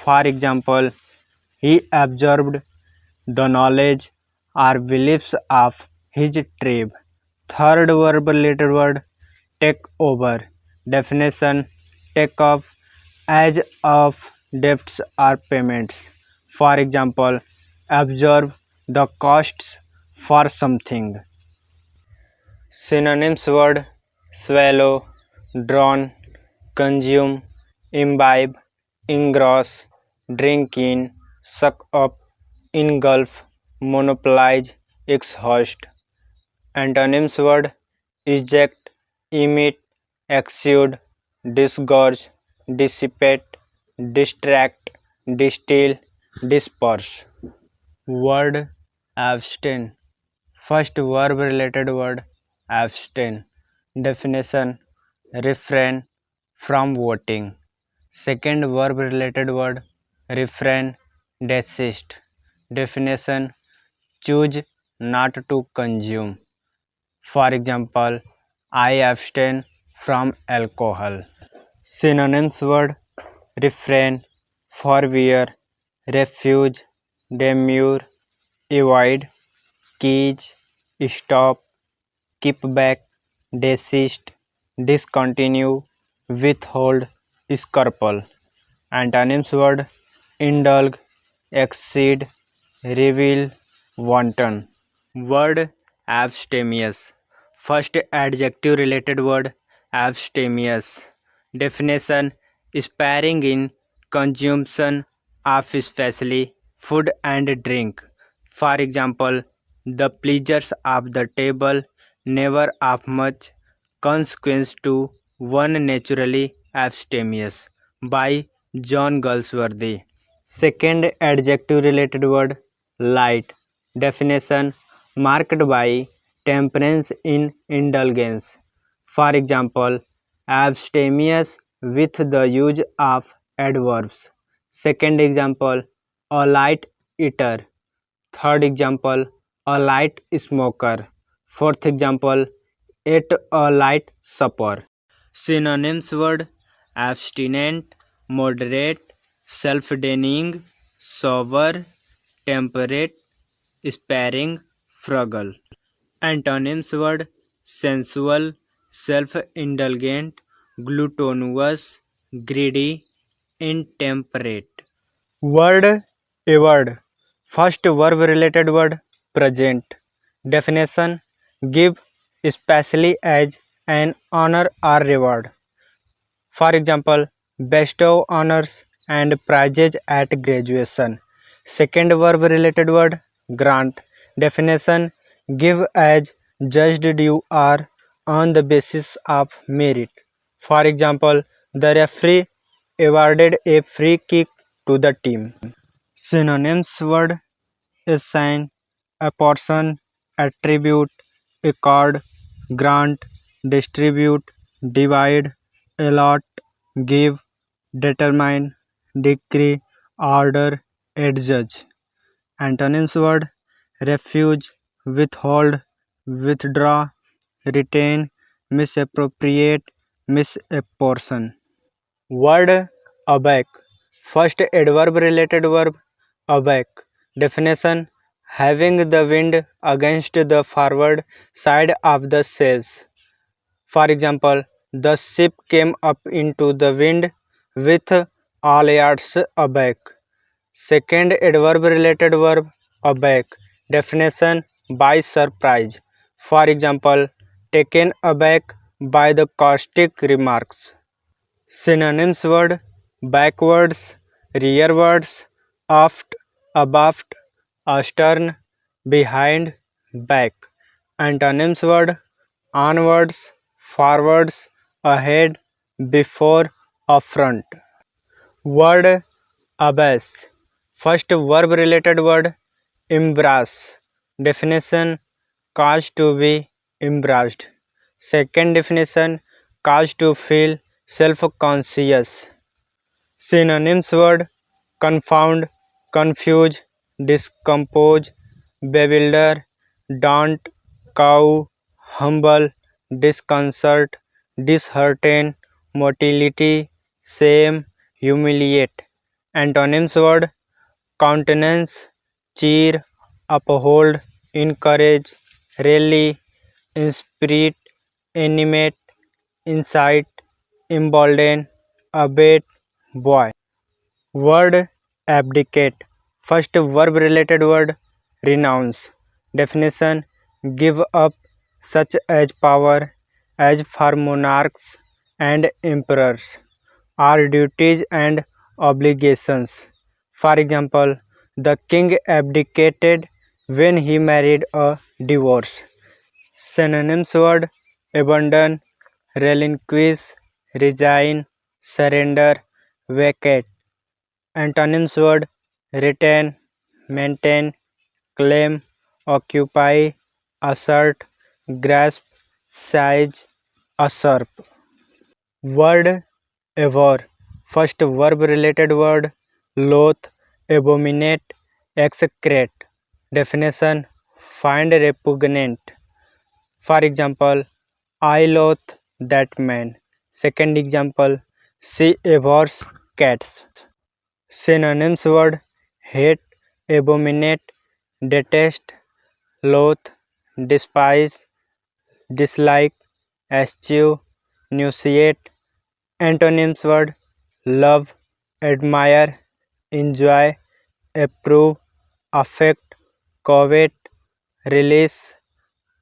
For example, he absorbed the knowledge or beliefs of his tribe. Third verb related word take over. Definition take up as of debts or payments. For example, absorb the costs for something. Synonyms word swallow, drown, consume, imbibe, engross, drink in, suck up, engulf, monopolize, exhaust. Antonyms word eject, emit, exude, disgorge, dissipate, distract, distill, disperse. Word abstain. First verb related word abstain. Definition refrain from voting. Second verb related word refrain, desist. Definition choose not to consume. For example, I abstain from alcohol. Synonyms word refrain, forbear, refuge, demur, avoid, cage, stop, keep back, desist, discontinue, withhold, scruple. Antonyms word indulge, exceed, reveal, wanton. Word abstemious. First adjective related word abstemious. Definition sparing in consumption of especially food and drink. For example, the pleasures of the table never of much consequence to one naturally abstemious by John Galsworthy. Second adjective related word light. Definition marked by temperance in indulgence. For example, abstemious with the use of adverbs. Second example, a light eater. Third example, a light smoker. Fourth example, ate a light supper. Synonyms word abstinent, moderate, self-denying, sober, temperate, sparing, frugal. Antonyms word sensual, self-indulgent, gluttonous, greedy, intemperate. Word a word. First verb related word present. Definition give especially as an honor or reward. For example, bestow honors and prizes at graduation. Second verb related word grant. Definition give as judged due or on the basis of merit. For example, the referee awarded a free kick to the team. Synonyms word assign, apportion, attribute, accord, grant, distribute, divide, allot, give, determine, decree, order, adjudge. Antonyms word: refuse, withhold, withdraw, retain, misappropriate, misapportion. Word awake. First adverb related verb awake. Definition: having the wind against the forward side of the sails. For example, the ship came up into the wind with all yards aback. Second adverb related verb aback. Definition: by surprise. For example, taken aback by the caustic remarks. Synonyms word: backwards, rearwards, aft, abaft, astern, behind, back. Antonyms word: onwards, forwards, ahead, before, affront. Word abyss. First verb related word embrace. Definition: cause to be embraced. Second definition: cause to feel self-conscious. Synonyms word: confound, confuse, discompose, bewilder, daunt, cow, humble, disconcert, dishearten, motility, shame, humiliate. Antonyms word: countenance, cheer, uphold, encourage, rally, inspirit, animate, incite, embolden, abet, buoy. Word abdicate. First verb related word renounce. Definition: give up, such as power as for monarchs and emperors, or duties and obligations. For example, the king abdicated when he married a divorce. Synonyms word: abandon, relinquish, resign, surrender, vacate. Antonyms word: retain, maintain, claim, occupy, assert, grasp, seize, usurp. Word abhor. First verb related word loath, abominate, execrate. Definition: find repugnant. For example, I loathe that man. Second example, she abhors cats. Synonyms word hate, abominate, detest, loathe, despise, dislike, eschew, nauseate. Antonyms word love, admire, enjoy, approve, affect, covet, release,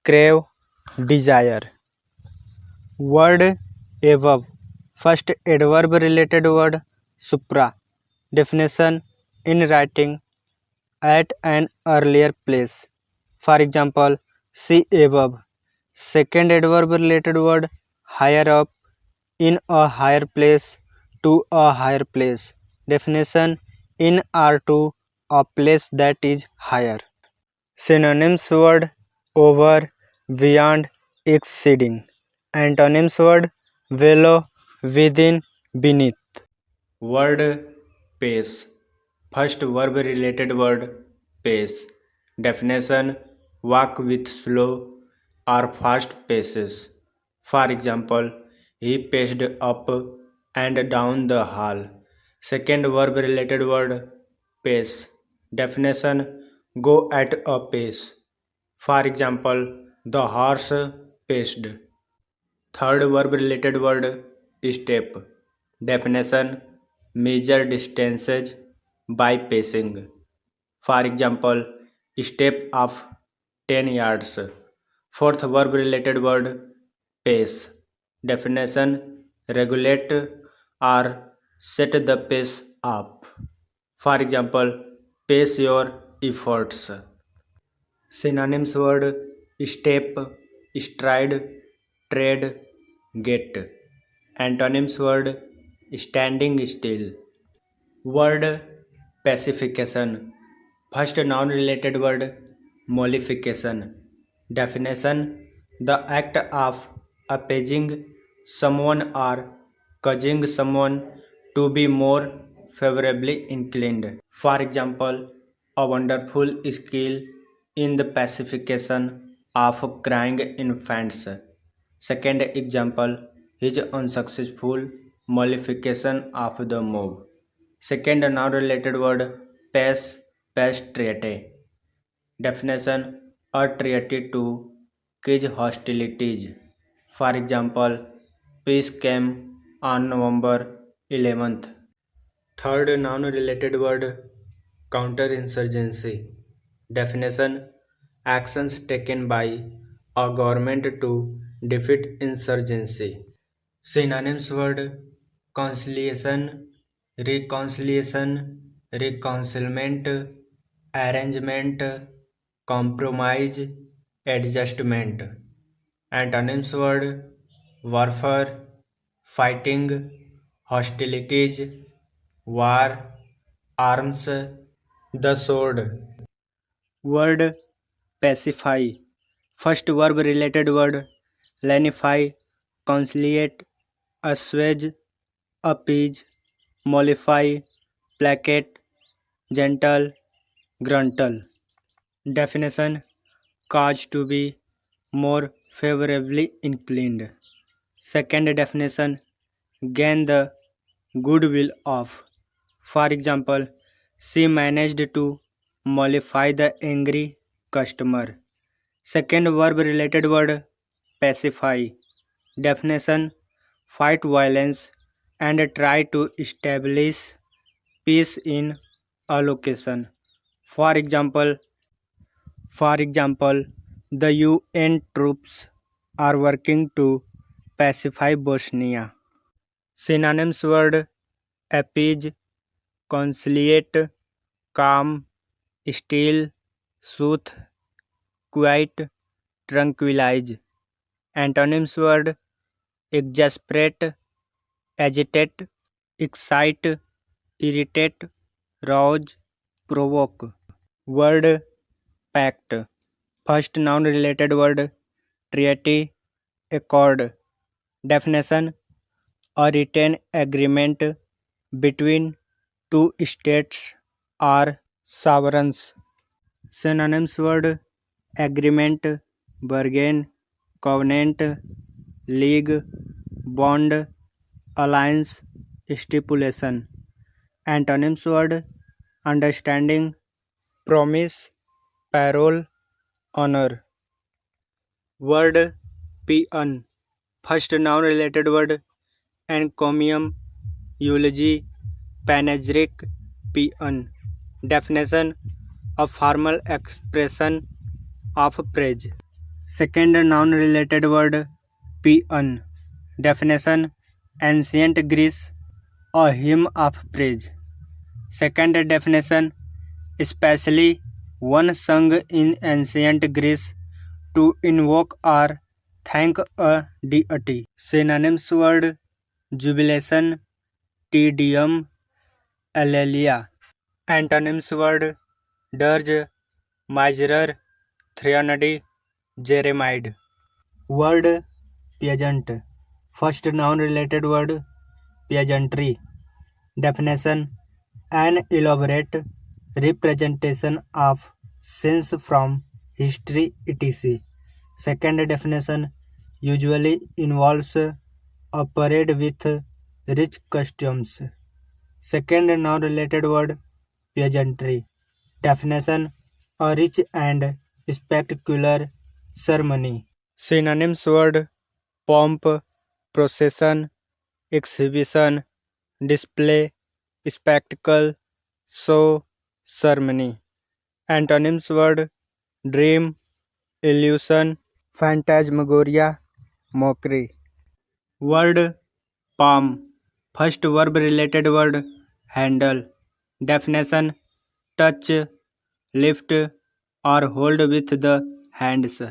crave, desire. Word above. First adverb related word supra. Definition: in writing at an earlier place. For example, see above. Second adverb related word higher up, in a higher place, to a higher place. Definition: in or to a place that is higher. Synonyms word over, beyond, exceeding. Antonyms word below, within, beneath. Word pace. First verb related word pace. Definition: walk with slow or fast paces. For example, he paced up and down the hall. Second verb related word pace. Definition: go at a pace. For example, the horse paced. Third verb related word step. Definition: measure distances by pacing. For example, step of 10 yards. Fourth verb related word pace. Definition: regulate or set the pace up. For example, pace your efforts. Synonyms word step, stride, tread, get. Antonyms word standing still. Word pacification. First noun related word mollification. Definition: the act of appeasing someone or causing someone to be more favorably inclined. For example, a wonderful skill in the pacification of crying infants. Second example, his unsuccessful mollification of the mob. Second non-related word, pes, treaty. Definition: a treaty to cage hostilities. For example, peace came on November 11th. Third noun-related word, counterinsurgency. Definition: actions taken by a government to defeat insurgency. Synonyms word, conciliation, reconciliation, arrangement, compromise, adjustment. Antonyms word, warfare, fighting, hostilities, war, arms, the sword. Word pacify. First verb related word, lenify, conciliate, assuage, appease, mollify, placate, gentle, gruntle. Definition: cause to be more favorably inclined. Second definition: gain the goodwill of. For example, she managed to mollify the angry customer. Second verb related word, pacify. Definition: fight violence and try to establish peace in a location. For example, the UN troops are working to pacify Bosnia. Synonyms word, appease, conciliate, calm, still, soothe, quiet, tranquilize. Antonyms word, exasperate, agitate, excite, irritate, rouse, provoke. Word, pact. First noun related word, treaty, accord. Definition: a written agreement between two states or sovereigns. Synonyms word, agreement, bargain, covenant, league, bond, alliance, stipulation. Antonyms word, understanding, promise, parole, honor. Word paean. First noun related word, encomium, eulogy, panegyric, paean. Definition: a formal expression of praise. Second noun related word, paean. Definition: ancient Greece, a hymn of praise. Second definition: especially one sung in ancient Greece to invoke or thank a deity. Synonyms word, jubilation, Te Alleluia. Antonyms word, dirge, miserere, threnody, jeremiad. Word peasant. First noun related word, peasantry. Definition: an elaborate representation of scenes from history etc. Second definition: usually involves a parade with rich costumes. Second noun-related word, pageantry. Definition: a rich and spectacular ceremony. Synonyms word, pomp, procession, exhibition, display, spectacle, show, ceremony. Antonyms word, dream, illusion, phantasmagoria, mockery. Word palm. First verb related word, handle. Definition: touch, lift, or hold with the hands.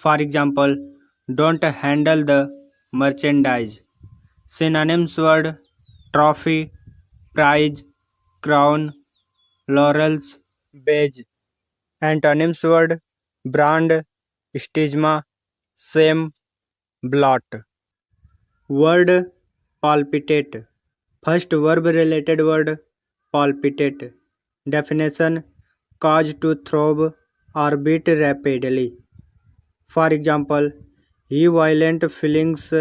For example, don't handle the merchandise. Synonyms word, trophy, prize, crown, laurels, badge. Antonyms word, brand, stigma, shame, blot. Word palpitate. First verb related word palpitate. Definition: cause to throb or beat rapidly. For example, he violent feelings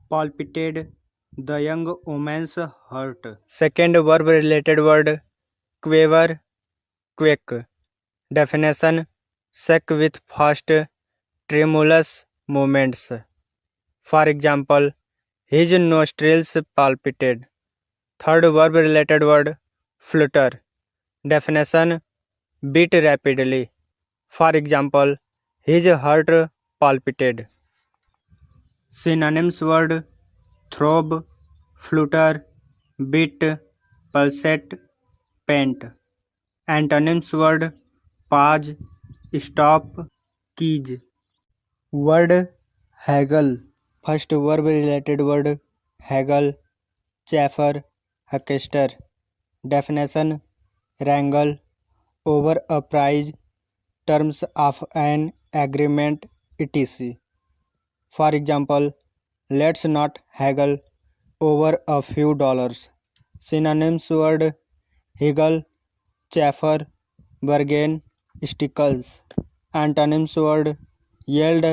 palpitated the young woman's heart. Second verb related word quaver, quake. Definition: shake with fast, tremulous movements. For example, his nostrils palpitated. Third verb related word flutter. Definition: beat rapidly. For example, his heart palpitated. Synonyms word throb, flutter, beat, pulsate, pant. Antonyms word pause, stop, keys. Word haggle. First verb related word haggle, chaffer, huckster. Definition: wrangle over a price, terms of an agreement, etc. For example, let's not haggle over a few dollars. Synonyms word haggle, chaffer, bargain, stickles. Antonyms word yield,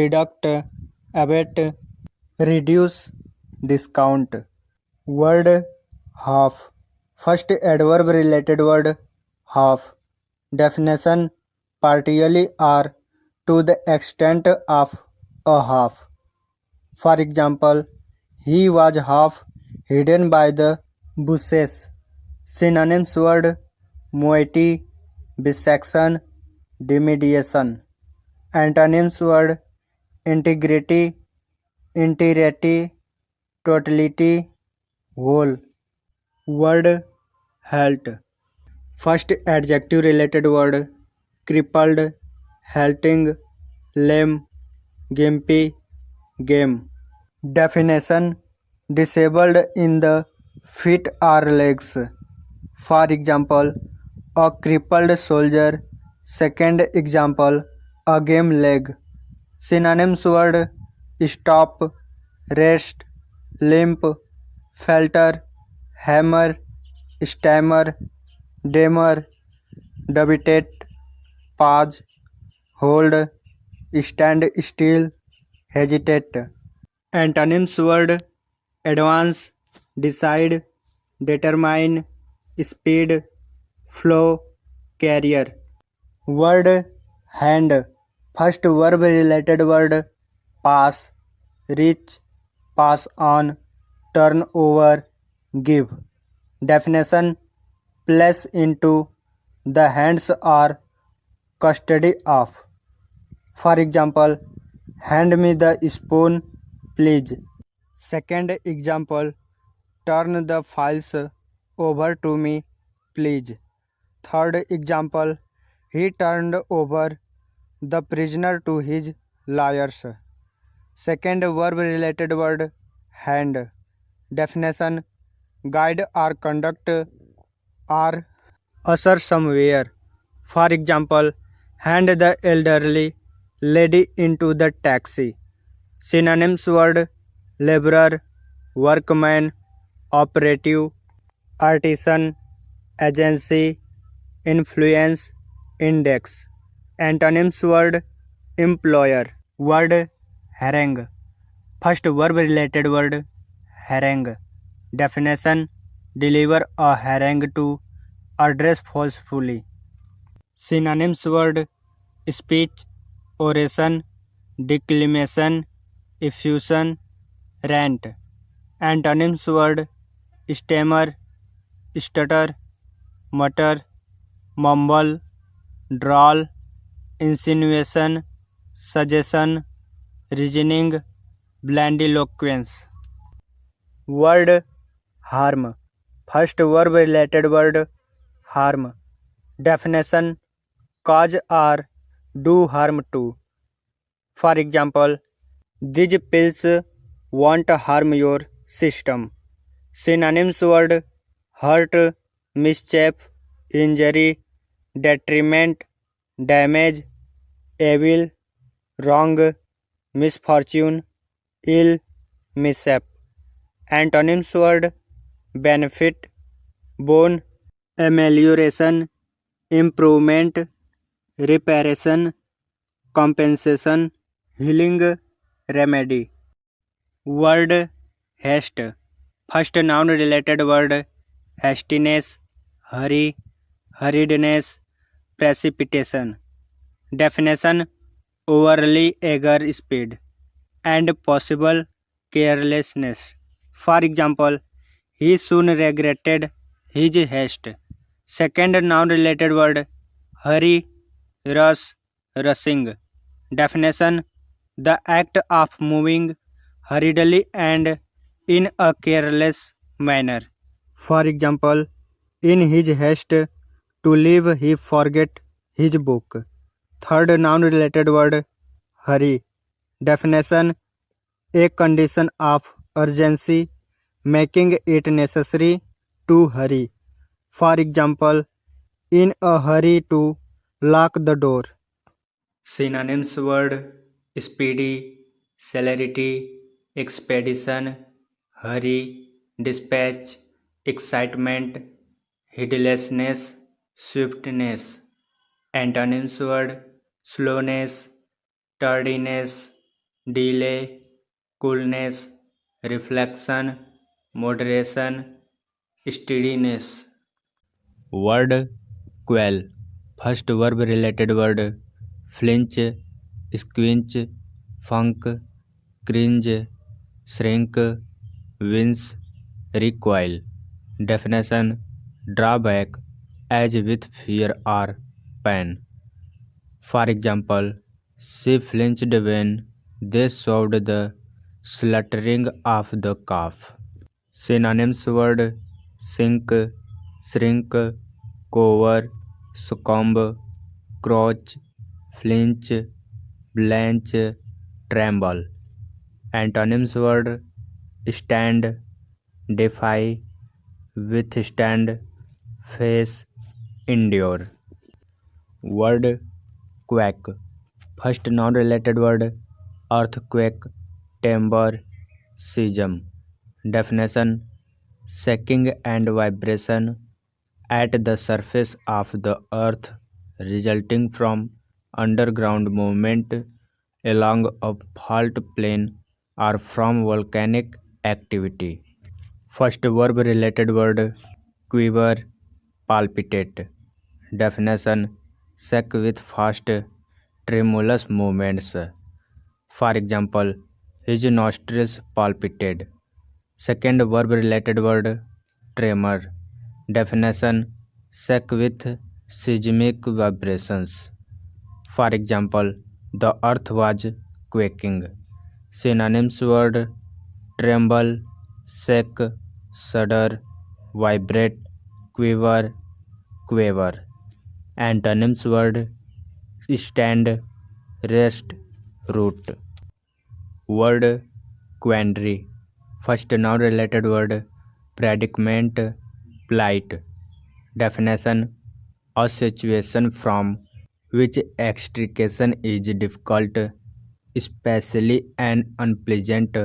deduct, abate, reduce, discount. Word half. First adverb related word half. Definition: partially or to the extent of a half. For example, he was half hidden by the bushes. Synonyms word moiety, bisection, diminution. Antonyms word integrity, entirety, totality, whole. Word halt. First adjective related word crippled, halting, lame, gimpy, game. Definition: disabled in the feet or legs. For example, a crippled soldier. Second example, a game leg. Synonyms word stop, rest, limp, falter, hammer, stammer, demur, dubitate, pause, hold, stand still, hesitate. Antonyms word advance, decide, determine, speed, flow, carrier. Word hand. First verb related word pass, reach, pass on, turn over, give. Definition: place into the hands or custody of. For example, hand me the spoon, please. Second example, turn the files over to me, please. Third example, he turned over the prisoner to his lawyers. Second verb related word hand. Definition: guide or conduct or usher somewhere. For example, hand the elderly lady into the taxi. Synonyms word laborer, workman, operative, artisan, agency, influence, index. Antonyms word employer. Word harangue. First verb related word harangue. Definition: deliver a harangue to address forcefully. Synonyms word speech, oration, declamation, effusion, rant. Antonyms word stammer, stutter, mutter, mumble, drawl, insinuation, suggestion, reasoning, blandiloquence. Word harm. First verb related word harm. Definition: cause or do harm to. For example, these pills won't harm your system. Synonyms word hurt, mischief, injury, detriment, damage, evil, wrong, misfortune, ill, mishap. Antonyms word benefit, boon, amelioration, improvement, reparation, compensation, healing, remedy. Word haste. First noun related word hastiness, hurry, hurriedness, precipitation. Definition overly eager speed and possible carelessness. For example, he soon regretted his haste. Second noun related word hurry, rush, rushing. Definition the act of moving hurriedly and in a careless manner. For example, in his haste to leave, he forget his book. Third noun related word hurry. Definition a condition of urgency making it necessary to hurry. For example, in a hurry to lock the door. Synonyms word speedy, celerity, expedition, hurry, dispatch, excitement, heedlessness, swiftness. Antonyms word slowness, tardiness, delay, coolness, reflection, moderation, steadiness. Word quell. First verb related word flinch, squinch, funk, cringe, shrink, wince, recoil. Definition draw back as with fear or pain. For example, she flinched when they saw the slaughtering of the calf. Synonyms word sink, shrink, cover, succumb, crouch, flinch, blanch, tremble. Antonyms word stand, defy, withstand, face, endure. Word quake. First noun related word earthquake, timber, seism. Definition shaking and vibration at the surface of the earth resulting from underground movement along a fault plane or from volcanic activity. First verb related word quiver, palpitate. Definition shake with fast tremulous movements. For example, his nostrils palpitated. Second verb related word tremor. Definition shake with seismic vibrations. For example, the earth was quaking. Synonyms word tremble, shake, shudder, vibrate, quiver, quaver. Antonyms word stand, rest, root. Word quandary. First noun related word predicament, plight. Definition a situation from which extrication is difficult, especially an unpleasant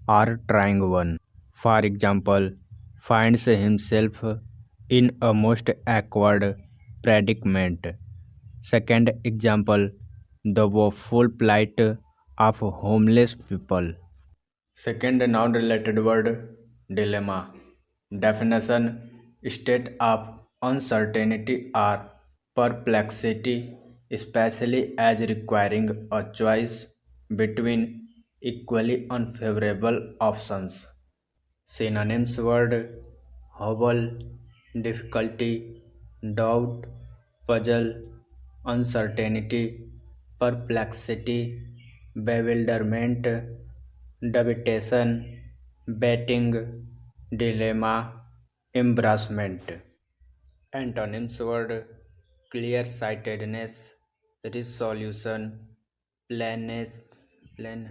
or trying one. For example, finds himself in a most awkward predicament. Second example, the woeful plight of homeless people. Second noun related word dilemma. Definition state of uncertainty or perplexity, especially as requiring a choice between equally unfavorable options. Synonyms word hobble, difficulty, doubt, puzzle, uncertainty, perplexity, bewilderment, dubitation, betting, dilemma, embarrassment. Antonyms word clear-sightedness, resolution, plainness, plain.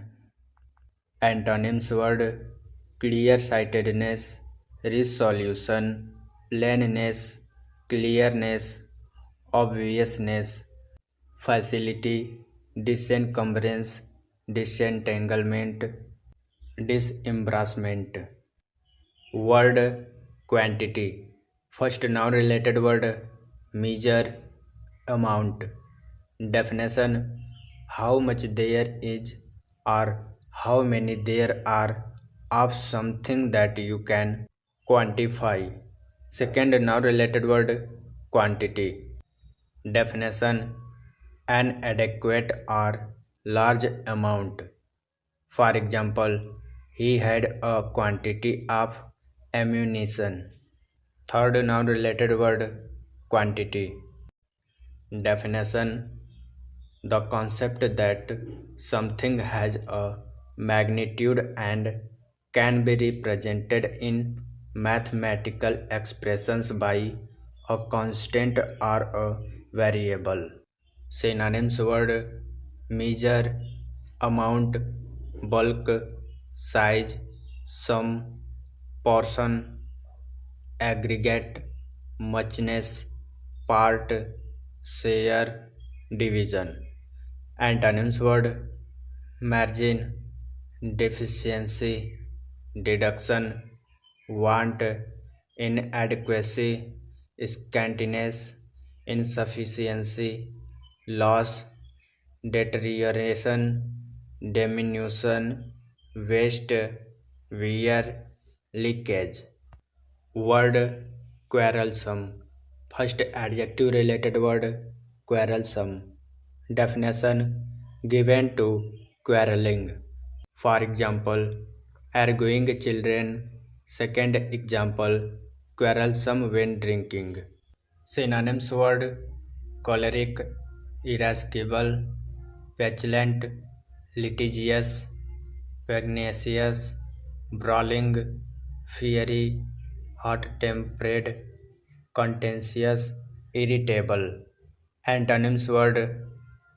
Antonyms word clear-sightedness, resolution, plainness, clearness, obviousness, facility, disencumbrance, disentanglement, Disembarrassment. Word quantity. First noun related word measure, amount. Definition: how much there is or how many there are of something that you can quantify. Second noun related word quantity. Definition: an adequate or large amount. For example, he had a quantity of ammunition. Third noun related word quantity. Definition: the concept that something has a magnitude and can be represented in mathematical expressions by a constant or a variable. Synonyms: word measure, amount, bulk, size, sum, portion, aggregate, muchness, part, share, division. Antonyms: word margin, deficiency, deduction, want, inadequacy, scantiness, insufficiency, loss, deterioration, diminution, waste, wear, leakage. Word quarrelsome. First adjective related word quarrelsome. Definition given to quarreling. For example, arguing children. Second example, quarrelsome when drinking. Synonyms: word choleric, irascible, petulant, litigious, pugnacious, brawling, fiery, hot-tempered, contentious, irritable. Antonyms: word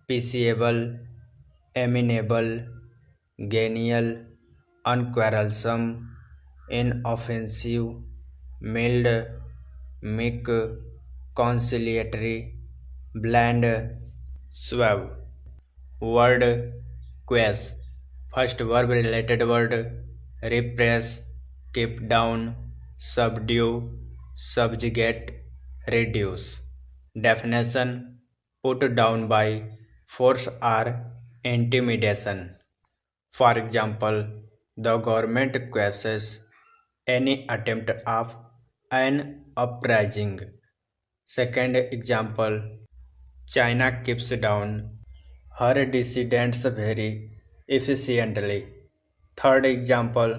peaceable, amenable, genial, unquarrelsome, inoffensive, mild, meek, conciliatory, bland, suave. Word ques. First verb related word repress, keep down, subdue, subjugate, reduce. Definition: put down by force or intimidation. For example, the government quashes any attempt of an uprising. Second example, China keeps down her dissidents very efficiently. Third example,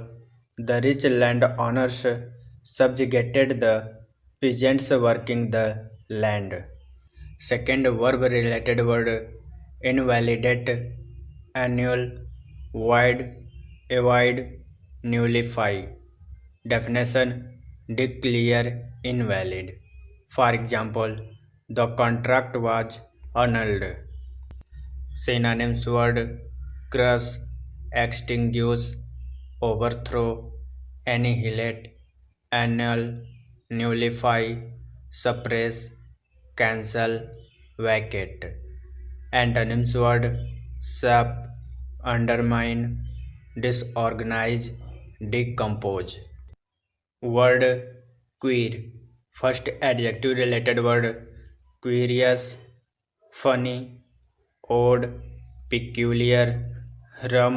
the rich landowners subjugated the peasants working the land. Second verb related word invalidate, annul, void, avoid, nullify. Definition: declare invalid. For example, the contract was annulled. Synonyms: word crush, extinguish, overthrow, annihilate, annul, nullify, suppress, cancel, vacate. Antonyms: word sap, undermine, disorganize, decompose. Word queer. First adjective related word curious, funny, odd, peculiar, rum,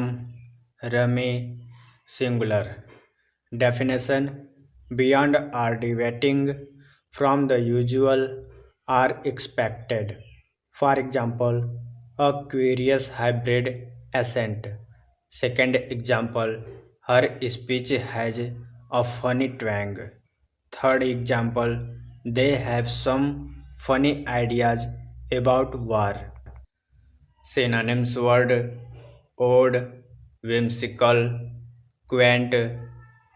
rummy, singular. Definition: beyond or deviating from the usual or expected. For example, a curious hybrid accent. Second example, her speech has a funny twang. Third example, they have some funny ideas about war. Synonyms: word odd, whimsical, quaint,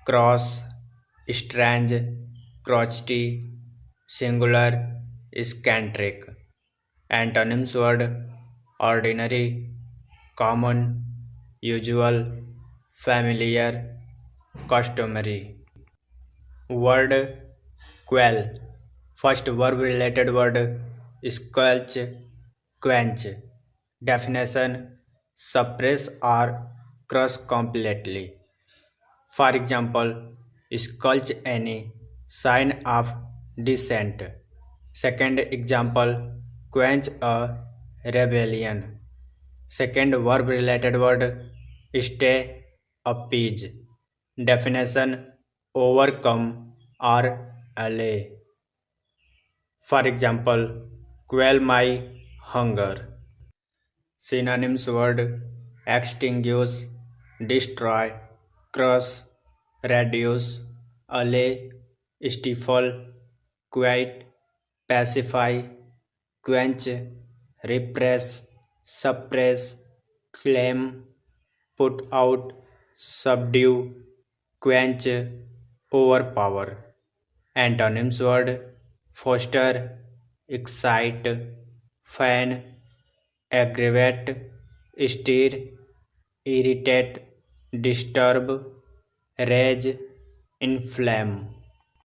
cross, strange, crotchety, singular, eccentric. Antonyms: word ordinary, common, usual, familiar, customary. Word quell. First verb related word squelch, quench. Definition: suppress or crush completely. For example, sculch any sign of dissent. Second example, quench a rebellion. Second verb related word, stay, appease. Definition, overcome or allay. For example, quell my hunger. Synonyms word, extinguish, destroy, crush, reduce, allay, stifle, quiet, pacify, quench, repress, suppress, claim, put out, subdue, quench, overpower. Antonyms word, foster, excite, fan, aggravate, stir, irritate, disturb, rage, inflame.